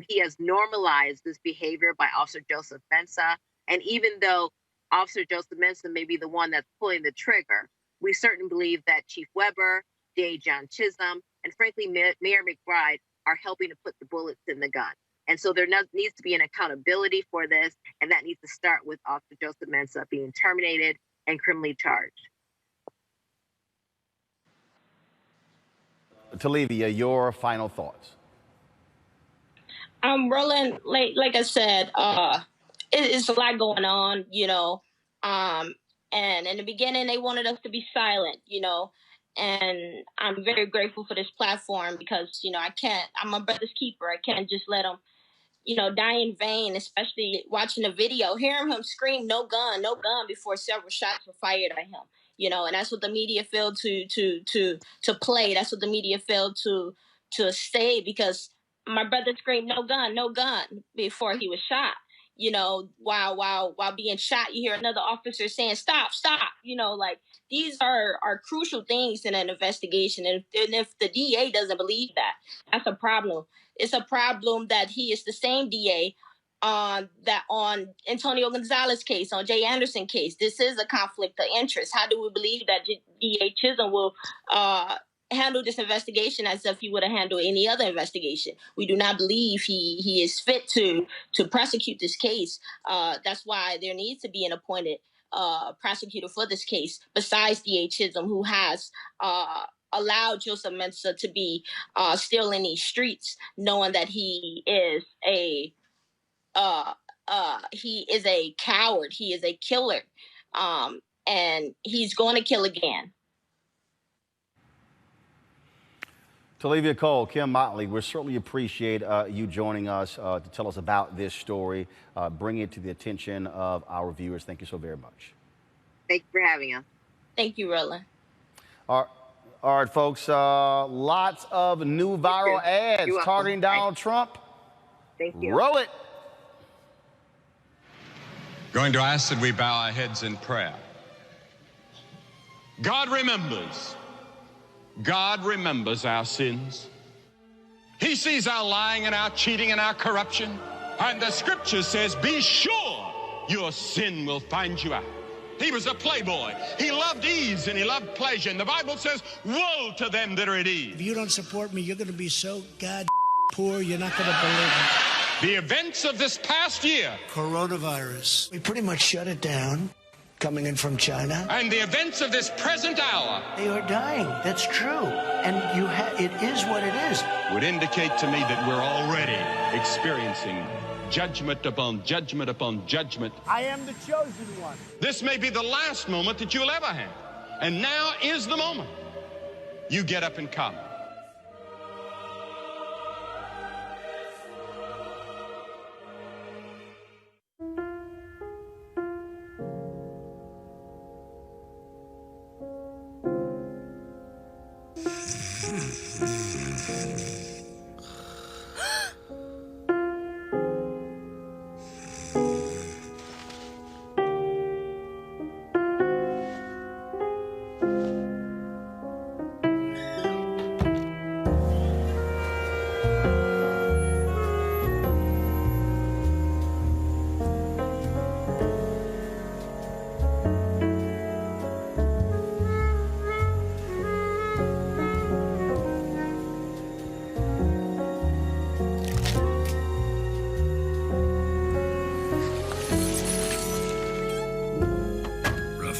He has normalized this behavior by Officer Joseph Mensah. And even though Officer Joseph Mensah may be the one that's pulling the trigger, we certainly believe that Chief Weber, DA John Chisholm, and frankly, Mayor McBride are helping to put the bullets in the gun. And so there needs to be an accountability for this, and that needs to start with Officer Joseph Mensah being terminated and criminally charged. Talivia, your final thoughts. Roland, like I said, it's a lot going on, and in the beginning they wanted us to be silent, and I'm very grateful for this platform because, I'm my brother's keeper. I can't just let him, die in vain, especially watching the video, hearing him scream, no gun, before several shots were fired at him, and that's what the media failed to play. That's what the media failed to say, because my brother screamed, no gun, before he was shot. While being shot, you hear another officer saying, stop, these are crucial things in an investigation. And if the DA doesn't believe that, that's a problem. It's a problem that he is the same DA on Antonio Gonzalez case, on Jay Anderson case. This is a conflict of interest. How do we believe that DA Chisholm will handle this investigation as if he would have handled any other investigation? We do not believe he is fit to prosecute this case. That's why there needs to be an appointed prosecutor for this case, besides DA Chisholm, who has allowed Joseph Mensah to be still in these streets, knowing that he is a coward, he is a killer, and he's going to kill again. Talivia Cole, Kim Motley, we certainly appreciate you joining us to tell us about this story, bring it to the attention of our viewers. Thank you so very much. Thank you for having us. Thank you, Roland. All right, folks, lots of new viral ads targeting Donald Trump. Thank you. Roll it. Going to ask that we bow our heads in prayer. God remembers. God remembers our sins. He sees our lying and our cheating and our corruption. And the scripture says, be sure your sin will find you out. He was a playboy. He loved ease and he loved pleasure. And the Bible says, woe to them that are at ease. If you don't support me, you're going to be so poor, you're not going to believe it. The events of this past year. Coronavirus. We pretty much shut it down, coming in from China. And the events of this present hour. They are dying. That's true. And it is what it is. Would indicate to me that we're already experiencing judgment upon judgment upon judgment. I am the chosen one. This may be the last moment that you'll ever have. And now is the moment. You get up and come.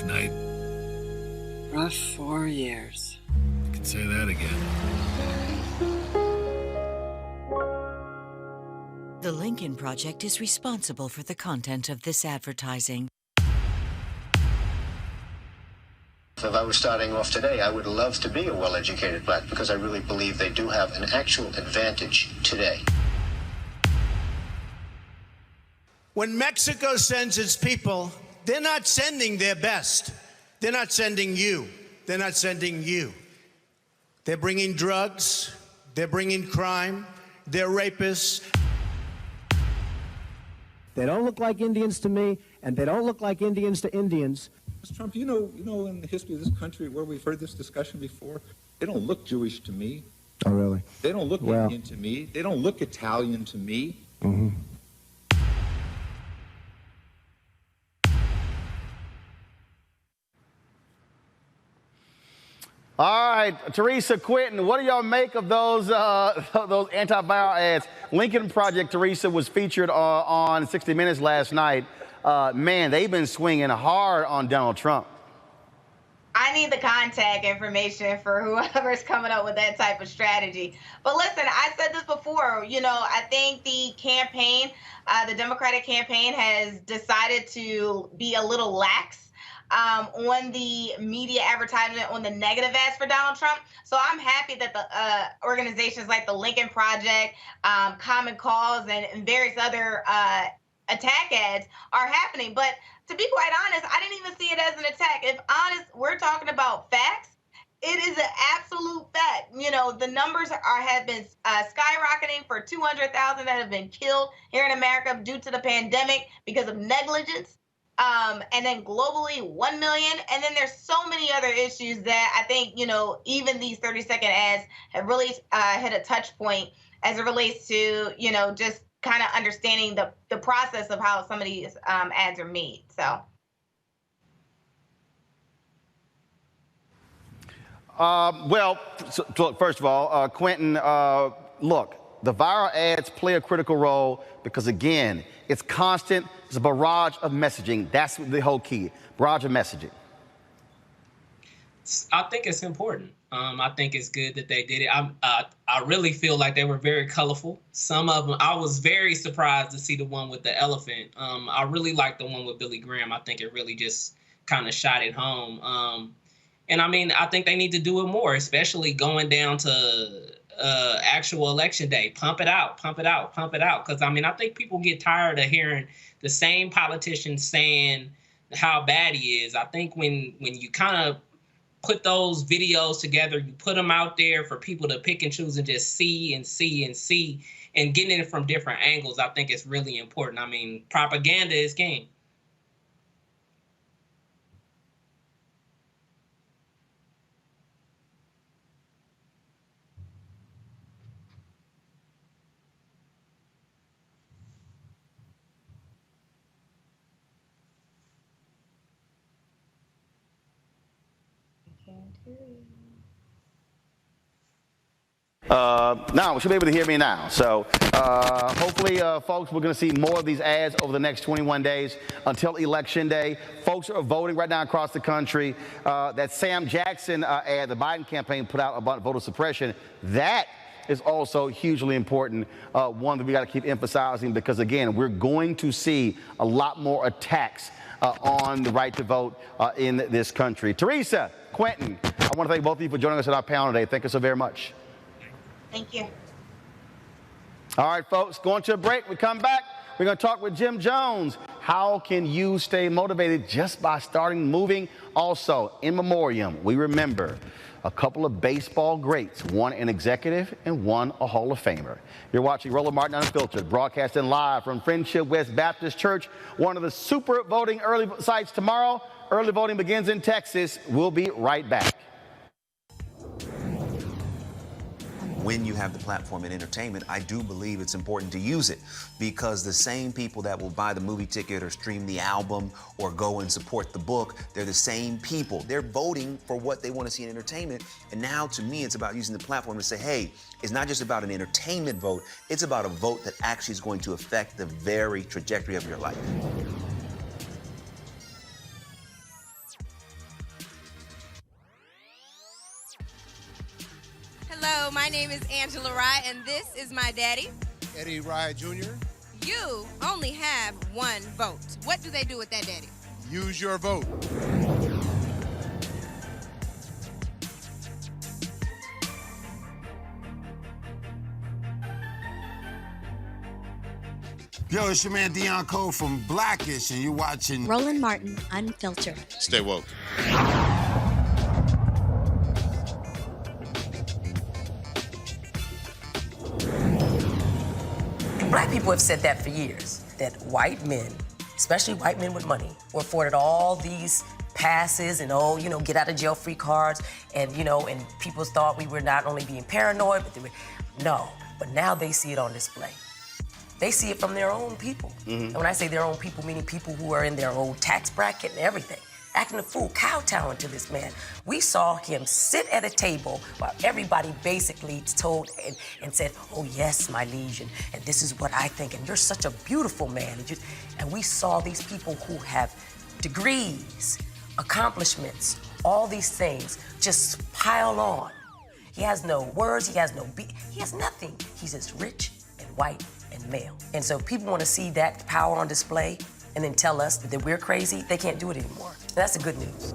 Night. Rough 4 years. You can say that again. The Lincoln Project is responsible for the content of this advertising. If I was starting off today, I would love to be a well-educated black because I really believe they do have an actual advantage today. When Mexico sends its people, they're not sending their best. They're not sending you. They're not sending you. They're bringing drugs. They're bringing crime. They're rapists. They don't look like Indians to me, and they don't look like Indians to Indians. Mr. Trump, you know in the history of this country where we've heard this discussion before, they don't look Jewish to me. Oh, really? They don't look Indian to me. They don't look Italian to me. Mm-hmm. All right, Teresa, Quentin, what do y'all make of those antiviral ads? Lincoln Project, Teresa, was featured on 60 Minutes last night. Man, they've been swinging hard on Donald Trump. I need the contact information for whoever's coming up with that type of strategy. But listen, I said this before, I think the campaign, the Democratic campaign has decided to be a little lax on the media advertisement, on the negative ads for Donald Trump. So I'm happy that the organizations like the Lincoln Project, Common Cause, and various other attack ads are happening. But to be quite honest, I didn't even see it as an attack. If honest, we're talking about facts. It is an absolute fact. The numbers have been skyrocketing for 200,000 that have been killed here in America due to the pandemic because of negligence. And then globally, 1 million. And then there's so many other issues that I think, even these 30-second ads have really hit a touch point as it relates to, just kind of understanding the process of how some of these ads are made. So. First of all, Quentin, look, the viral ads play a critical role because, again, it's constant. It's a barrage of messaging. That's the whole key, barrage of messaging. I think it's important. I think it's good that they did it. I really feel like they were very colorful. Some of them, I was very surprised to see the one with the elephant. I really liked the one with Billy Graham. I think it really just kind of shot it home. And I mean, I think they need to do it more, especially going down to actual election day. Pump it out, pump it out, pump it out. Because, I mean, I think people get tired of hearing the same politicians saying how bad he is. I think when you kind of put those videos together, you put them out there for people to pick and choose and just see and see and see and getting it from different angles, I think it's really important. I mean, propaganda is king. Now, we should be able to hear me now. So hopefully, folks, we're going to see more of these ads over the next 21 days until Election Day. Folks are voting right now across the country. That Sam Jackson ad the Biden campaign put out about voter suppression, that is also hugely important, one that we got to keep emphasizing because, again, we're going to see a lot more attacks on the right to vote in this country. Teresa, Quentin, I want to thank both of you for joining us at our panel today. Thank you so very much. Thank you. All right, folks, going to a break. We come back. We're going to talk with Jim Jones. How can you stay motivated just by starting moving? Also, in memoriam, we remember a couple of baseball greats, one an executive and one a Hall of Famer. You're watching Roland Martin Unfiltered, broadcasting live from Friendship West Baptist Church, one of the super voting early sites tomorrow. Early voting begins in Texas. We'll be right back. When you have the platform in entertainment, I do believe it's important to use it because the same people that will buy the movie ticket or stream the album or go and support the book, they're the same people. They're voting for what they want to see in entertainment. And now, to me, it's about using the platform to say, hey, it's not just about an entertainment vote, it's about a vote that actually is going to affect the very trajectory of your life. Hello, my name is Angela Rye, and this is my daddy. Eddie Rye Jr. You only have one vote. What do they do with that, daddy? Use your vote. Yo, it's your man Dion Cole from Blackish, and you're watching Roland Martin Unfiltered. Stay woke. Black people have said that for years, that white men, especially white men with money, were afforded all these passes and, get out of jail free cards. And, and people thought we were not only being paranoid, but but now they see it on display. They see it from their own people. Mm-hmm. And when I say their own people, meaning people who are in their own tax bracket and everything. Acting a fool, kowtowing to this man. We saw him sit at a table while everybody basically told and said, oh yes, my liege, and this is what I think, and you're such a beautiful man. And we saw these people who have degrees, accomplishments, all these things just pile on. He has no words, he has nothing. He's just rich and white and male. And so people want to see that power on display and then tell us that we're crazy. They can't do it anymore. That's the good news.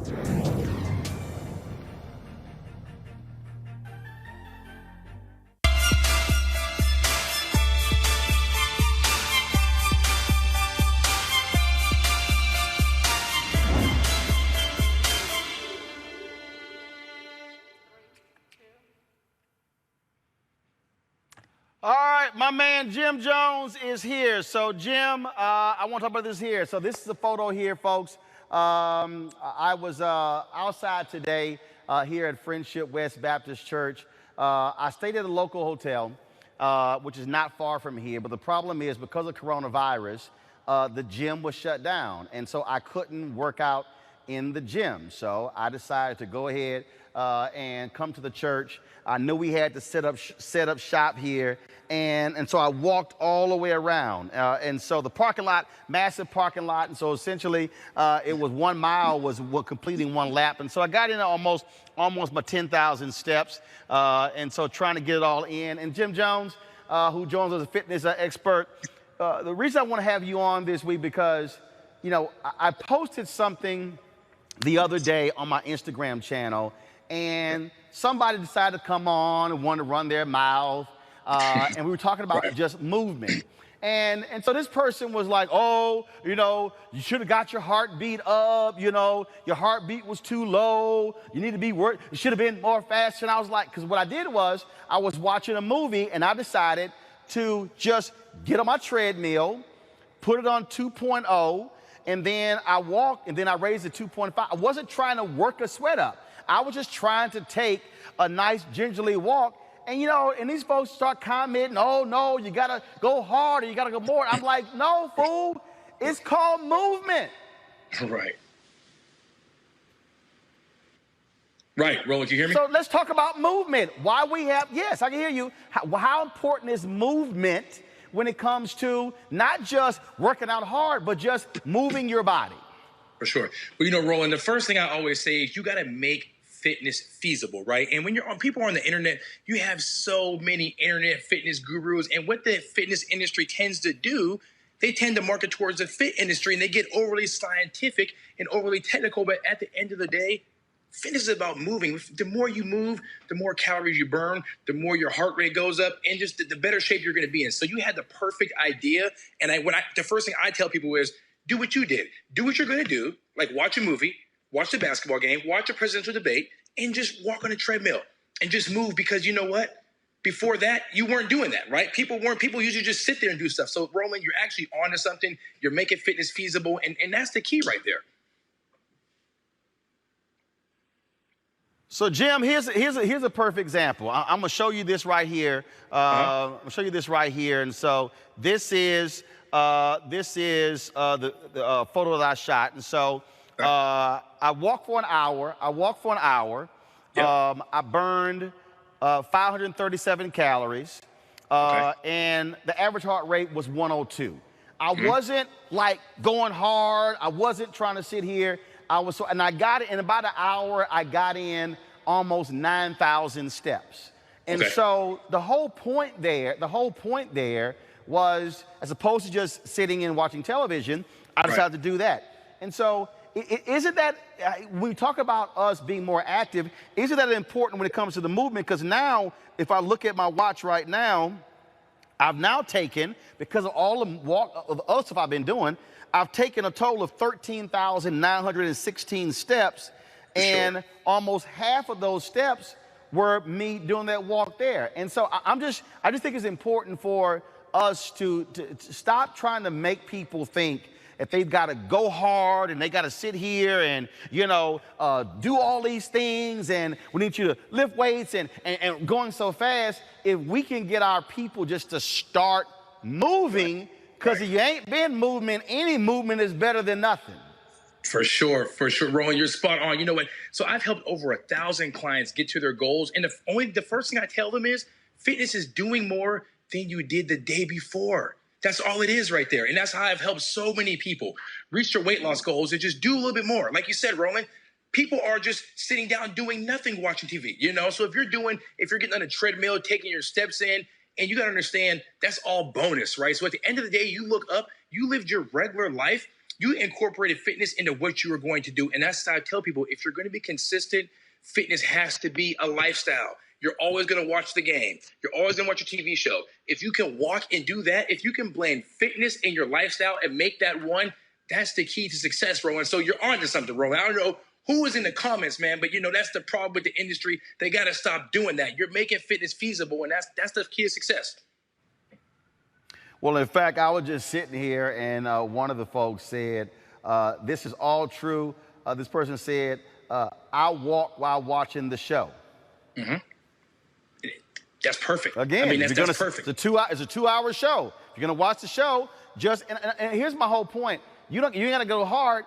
All right, my man Jim Jones is here. So, Jim, I want to talk about this here. So, this is a photo here, folks. I was outside today here at Friendship West Baptist Church. I stayed at a local hotel, which is not far from here. But the problem is, because of coronavirus, the gym was shut down. And so I couldn't work out in the gym. So I decided to go ahead and come to the church. I knew we had to set up shop here. And so I walked all the way around. And so the parking lot, massive parking lot. And so essentially it was 1 mile was completing one lap. And so I got in almost my 10,000 steps. And so trying to get it all in. And Jim Jones, who joins us as a fitness expert, the reason I want to have you on this week because, I posted something the other day on my Instagram channel, and somebody decided to come on and wanted to run their mouth, and we were talking about just movement. And so this person was like, oh, you should have got your heartbeat up, your heartbeat was too low, you need to be it should have been more fast. And I was like, because what I did was I was watching a movie and I decided to just get on my treadmill, put it on 2.0, and then I walked, and then I raised it to 2.5. I wasn't trying to work a sweat up. I was just trying to take a nice gingerly walk. And, and these folks start commenting, oh, no, you got to go harder, you got to go more. I'm like, no, fool, it's called movement. Right. Right, Roland, can you hear me? So let's talk about movement. Why we have, yes, I can hear you. How important is movement when it comes to not just working out hard, but just moving your body? For sure. Well, Roland, the first thing I always say is you got to make fitness feasible, right? And when people are on the internet, you have so many internet fitness gurus. And what the fitness industry tends to do, they tend to market towards the fit industry and they get overly scientific and overly technical. But at the end of the day, fitness is about moving. The more you move, the more calories you burn, the more your heart rate goes up, and just the better shape you're going to be in. So you had the perfect idea. And the first thing I tell people is, do what you did. Do what you're going to do, like watch a movie, watch the basketball game, watch a presidential debate, and just walk on a treadmill and just move, because you know what? Before that, you weren't doing that, right? People usually just sit there and do stuff. So, Roland, you're actually onto something. You're making fitness feasible, and that's the key right there. So, Jim, here's a perfect example. I'm gonna show you this right here. I'm gonna show you this right here. And so this is the photo that I shot. And so I walked for an hour. I burned 537 calories, and the average heart rate was 102. I wasn't like going hard. I wasn't trying to sit here. And I got it in about an hour. I got in almost 9,000 steps. And so the whole point there was, as opposed to just sitting and watching television, I decided to do that. And so isn't that, when we talk about us being more active, isn't that important when it comes to the movement? Because now, if I look at my watch right now, I've now taken, because of all the other stuff I've been doing, I've taken a total of 13,916 steps, and almost half of those steps were me doing that walk there. And so I just think it's important for us to stop trying to make people think that they've got to go hard and they got to sit here and, do all these things, and we need you to lift weights and going so fast. If we can get our people just to start moving, because if you ain't been moving, any movement is better than nothing. For sure, Roland, you're spot on. You know what? So I've helped over 1,000 clients get to their goals, and the first thing I tell them is fitness is doing more than you did the day before. That's all it is right there, and that's how I've helped so many people reach their weight loss goals and just do a little bit more. Like you said, Roland, people are just sitting down doing nothing, watching TV. So if you're getting on a treadmill, taking your steps in, and you got to understand that's all bonus, right? So at the end of the day, you look up, you lived your regular life. You incorporated fitness into what you were going to do. And that's how I tell people, if you're going to be consistent, fitness has to be a lifestyle. You're always going to watch the game. You're always going to watch a TV show. If you can walk and do that, if you can blend fitness in your lifestyle and make that one, that's the key to success, Roland. So you're on to something, Roland. I don't know who is in the comments, man, but that's the problem with the industry. They got to stop doing that. You're making fitness feasible, and that's the key to success. Well, in fact, I was just sitting here, and one of the folks said, this is all true. This person said, I walk while watching the show. Mm-hmm. That's perfect. Again, that's perfect. It's a 2-hour show. If you're going to watch the show, and here's my whole point. You ain't got to go hard.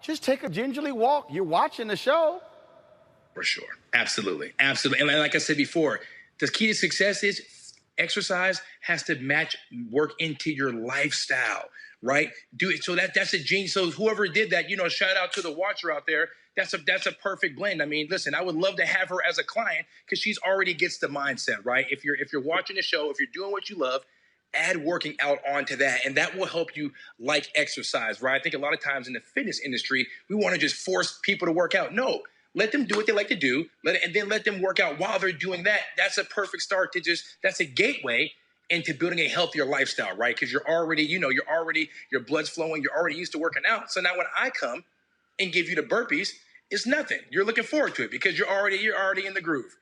Just take a gingerly walk. You're watching the show. For sure. Absolutely. And like I said before, the key to success is exercise has to work into your lifestyle, right? Do it. So that's a genius. So whoever did that, shout out to the watcher out there. That's a perfect blend. Listen, I would love to have her as a client because she's already gets the mindset, right? If you're watching the show, if you're doing what you love, add working out onto that, and that will help you like exercise, right? I think a lot of times in the fitness industry, we want to just force people to work out. No, let them do what they like to do, and then let them work out while they're doing that. That's a perfect start to that's a gateway into building a healthier lifestyle, right? Because you're already, your blood's flowing, you're already used to working out. So now when I come and give you the burpees, it's nothing. You're looking forward to it because you're already in the groove.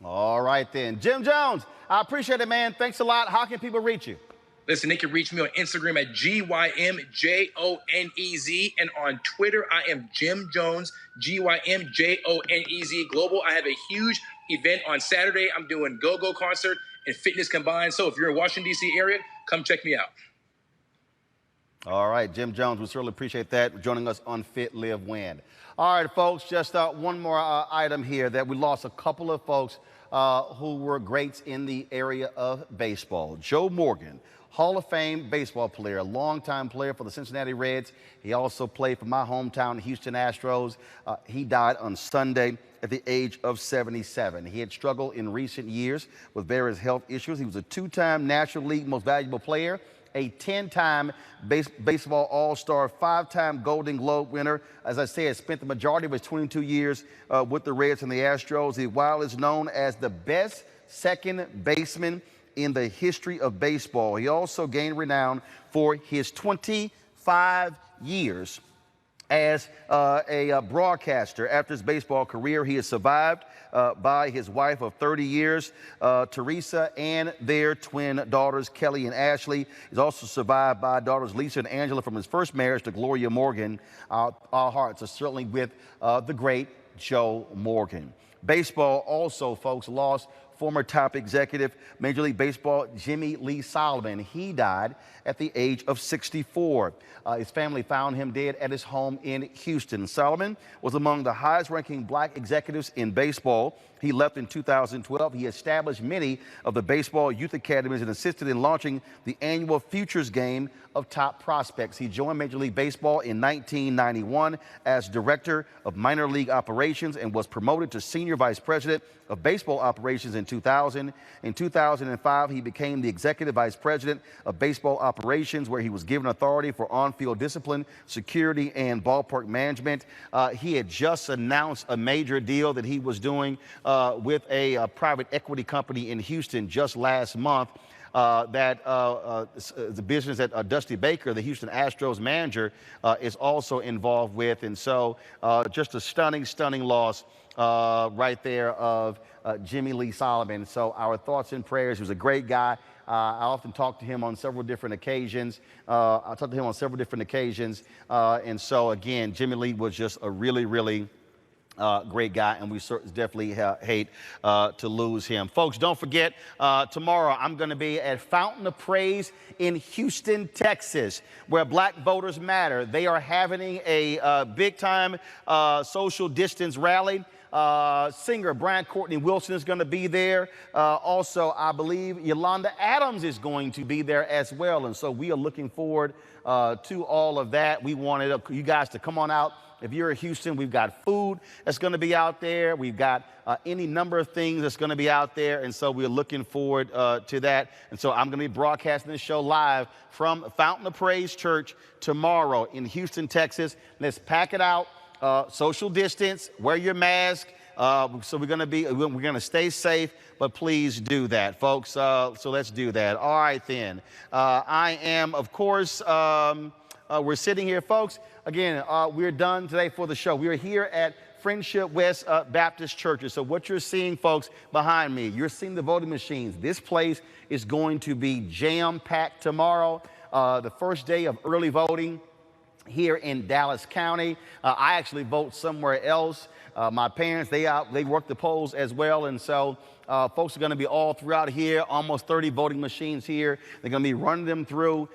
All right, then. Jim Jones, I appreciate it, man. Thanks a lot. How can people reach you? Listen, they can reach me on Instagram at GYMJONEZ, and on Twitter, I am Jim Jones, GYMJONEZ Global. I have a huge event on Saturday. I'm doing go-go concert and fitness combined. So if you're in Washington, D.C. area, come check me out. All right, Jim Jones, we certainly appreciate that, joining us on Fit, Live, Win. All right, folks, just one more item here, that we lost a couple of folks who were greats in the area of baseball. Joe Morgan, Hall of Fame baseball player, longtime player for the Cincinnati Reds. He also played for my hometown, Houston Astros. He died on Sunday at the age of 77. He had struggled in recent years with various health issues. He was a two-time National League Most Valuable Player, a 10-time baseball all-star, 5-time Golden Globe winner. As I said, spent the majority of his 22 years with the Reds and the Astros. He, while is known as the best second baseman in the history of baseball, he also gained renown for his 25 years as a broadcaster. After his baseball career, he is survived by his wife of 30 years, Teresa, and their twin daughters, Kelly and Ashley. He's also survived by daughters Lisa and Angela from his first marriage to Gloria Morgan. Our hearts are certainly with the great Joe Morgan. Baseball also, folks, lost former top executive, Major League Baseball, Jimmy Lee Solomon. He died at the age of 64. His family found him dead at his home in Houston. Solomon was among the highest-ranking black executives in baseball. He left in 2012. He established many of the baseball youth academies and assisted in launching the annual Futures Game of top prospects. He joined Major League Baseball in 1991 as Director of Minor League Operations and was promoted to Senior Vice President of Baseball Operations in 2000. In 2005, he became the Executive Vice President of Baseball Operations, where he was given authority for on-field discipline, security, and ballpark management. He had just announced a major deal that he was doing with a private equity company in Houston just last month. The business that Dusty Baker, the Houston Astros manager, is also involved with. And so just a stunning loss right there of Jimmy Lee Solomon. So our thoughts and prayers. He was a great guy. I often talk to him on several different occasions. And so, again, Jimmy Lee was just a really great guy, and we definitely hate to lose him. Folks, don't forget, tomorrow I'm going to be at Fountain of Praise in Houston, Texas, where Black Voters Matter. They are having a big-time social distance rally. Singer Brian Courtney Wilson is going to be there. Also, I believe Yolanda Adams is going to be there as well. And so we are looking forward to all of that. We wanted you guys to come on out. If you're in Houston, we've got food that's going to be out there. We've got any number of things that's going to be out there. And so we're looking forward to that. And so I'm going to be broadcasting this show live from Fountain of Praise Church tomorrow in Houston, Texas. Let's pack it out. Social distance, wear your mask. So we're going to stay safe, but please do that, folks. So let's do that. All right, then. I am, of course, we're sitting here, folks. Again, we're done today for the show. We are here at Friendship West Baptist Churches. So what you're seeing, folks, behind me, you're seeing the voting machines. This place is going to be jam-packed tomorrow, the first day of early voting here in Dallas County. I actually vote somewhere else. My parents, they work the polls as well. And so folks are going to be all throughout here, almost 30 voting machines here. They're going to be running them through.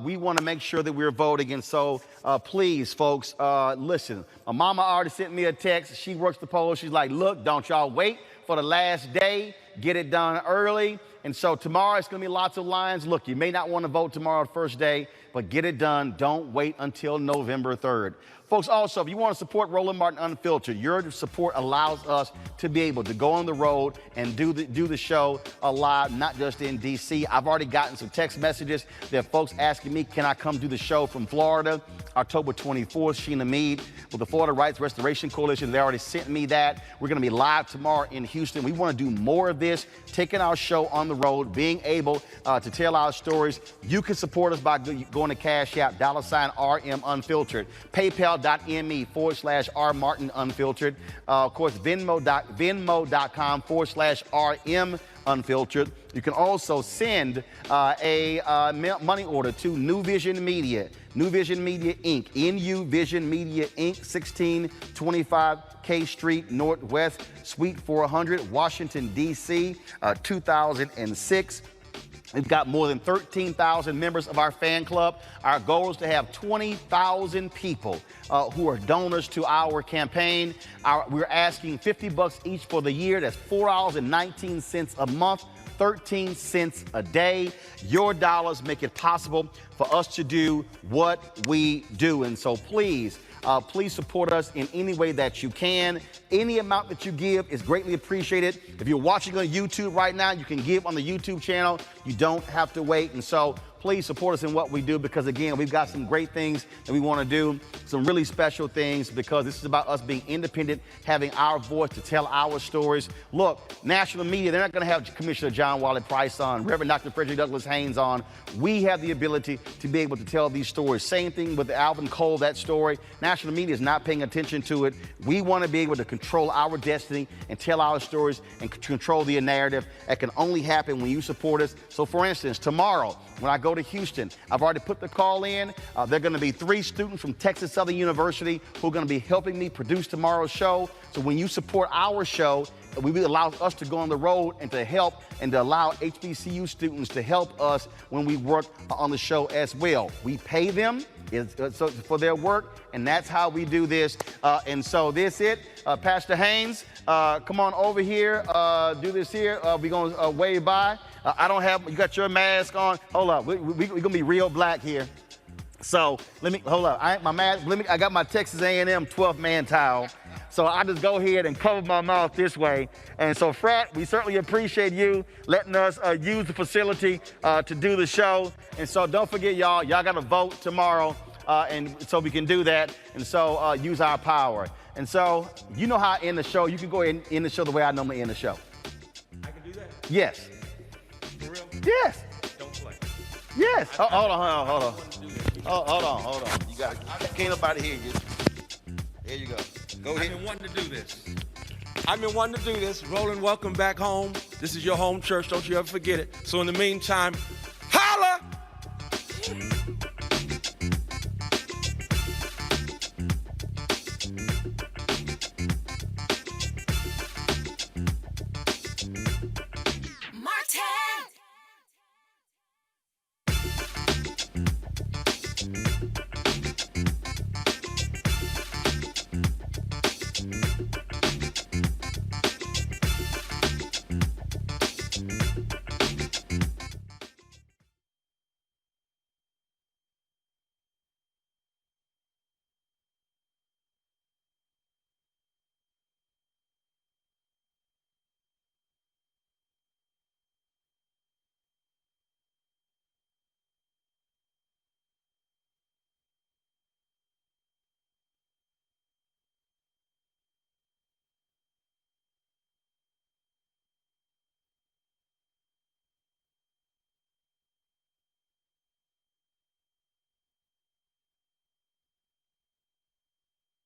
We want to make sure that we're voting. And so please, folks, listen. My mama already sent me a text. She works the polls. She's like, look, don't y'all wait for the last day. Get it done early. And so tomorrow it's going to be lots of lines. Look, you may not want to vote tomorrow, the first day, but get it done. Don't wait until November 3rd. Folks, also, if you want to support Roland Martin Unfiltered, your support allows us to be able to go on the road and do the show live, not just in D.C. I've already gotten some text messages. There are folks asking me, can I come do the show from Florida? October 24th, Sheena Mead with the Florida Rights Restoration Coalition. They already sent me that. We're going to be live tomorrow in Houston. We want to do more of this, taking our show on the road, being able to tell our stories. You can support us by going to Cash App, $RM Unfiltered, PayPal.me/R Martin Unfiltered. Of course, Venmo.com/RM Unfiltered. You can also send a money order to New Vision Media Inc., NU Vision Media Inc., 1625 K Street Northwest, Suite 400, Washington, D.C., 2006. We've got more than 13,000 members of our fan club. Our goal is to have 20,000 people who are donors to our campaign. We're asking $50 each for the year. That's $4.19 a month, 13 cents a day. Your dollars make it possible for us to do what we do. And so please, please support us in any way that you can. Any amount that you give is greatly appreciated. If you're watching on YouTube right now, you can give on the YouTube channel. You don't have to wait. And so please support us in what we do, because again, we've got some great things that we want to do, some really special things, because this is about us being independent, having our voice to tell our stories. Look, national media, they're not going to have Commissioner John Wiley Price on, Reverend Dr. Frederick Douglass Haynes on. We have the ability to be able to tell these stories. Same thing with Alvin Cole, that story. National media is not paying attention to it. We want to be able to control our destiny and tell our stories and control the narrative. That can only happen when you support us. So for instance, tomorrow, when I go to Houston, I've already put the call in. There are going to be 3 students from Texas Southern University who are going to be helping me produce tomorrow's show. So when you support our show, we will allow us to go on the road and to help and to allow HBCU students to help us when we work on the show as well. We pay them for their work, and that's how we do this. And so this it. Pastor Haynes, come on over here. Do this here. We're going to wave by. I don't have, you got your mask on. Hold up, we're going to be real black here. So let me, hold up, I ain't my mask, I got my Texas A&M 12th man towel. So I just go ahead and cover my mouth this way. And so Frat, we certainly appreciate you letting us use the facility to do the show. And so don't forget, y'all got to vote tomorrow. And so we can do that. And so use our power. And so you know how I end the show. You can go ahead and end the show the way I normally end the show. I can do that? Yes. For real? Yes. Don't play. Yes. Hold on. You got it. Can't nobody hear you. There you go. Go ahead. I've been wanting to do this. Roland, welcome back home. This is your home church. Don't you ever forget it. So in the meantime, holla!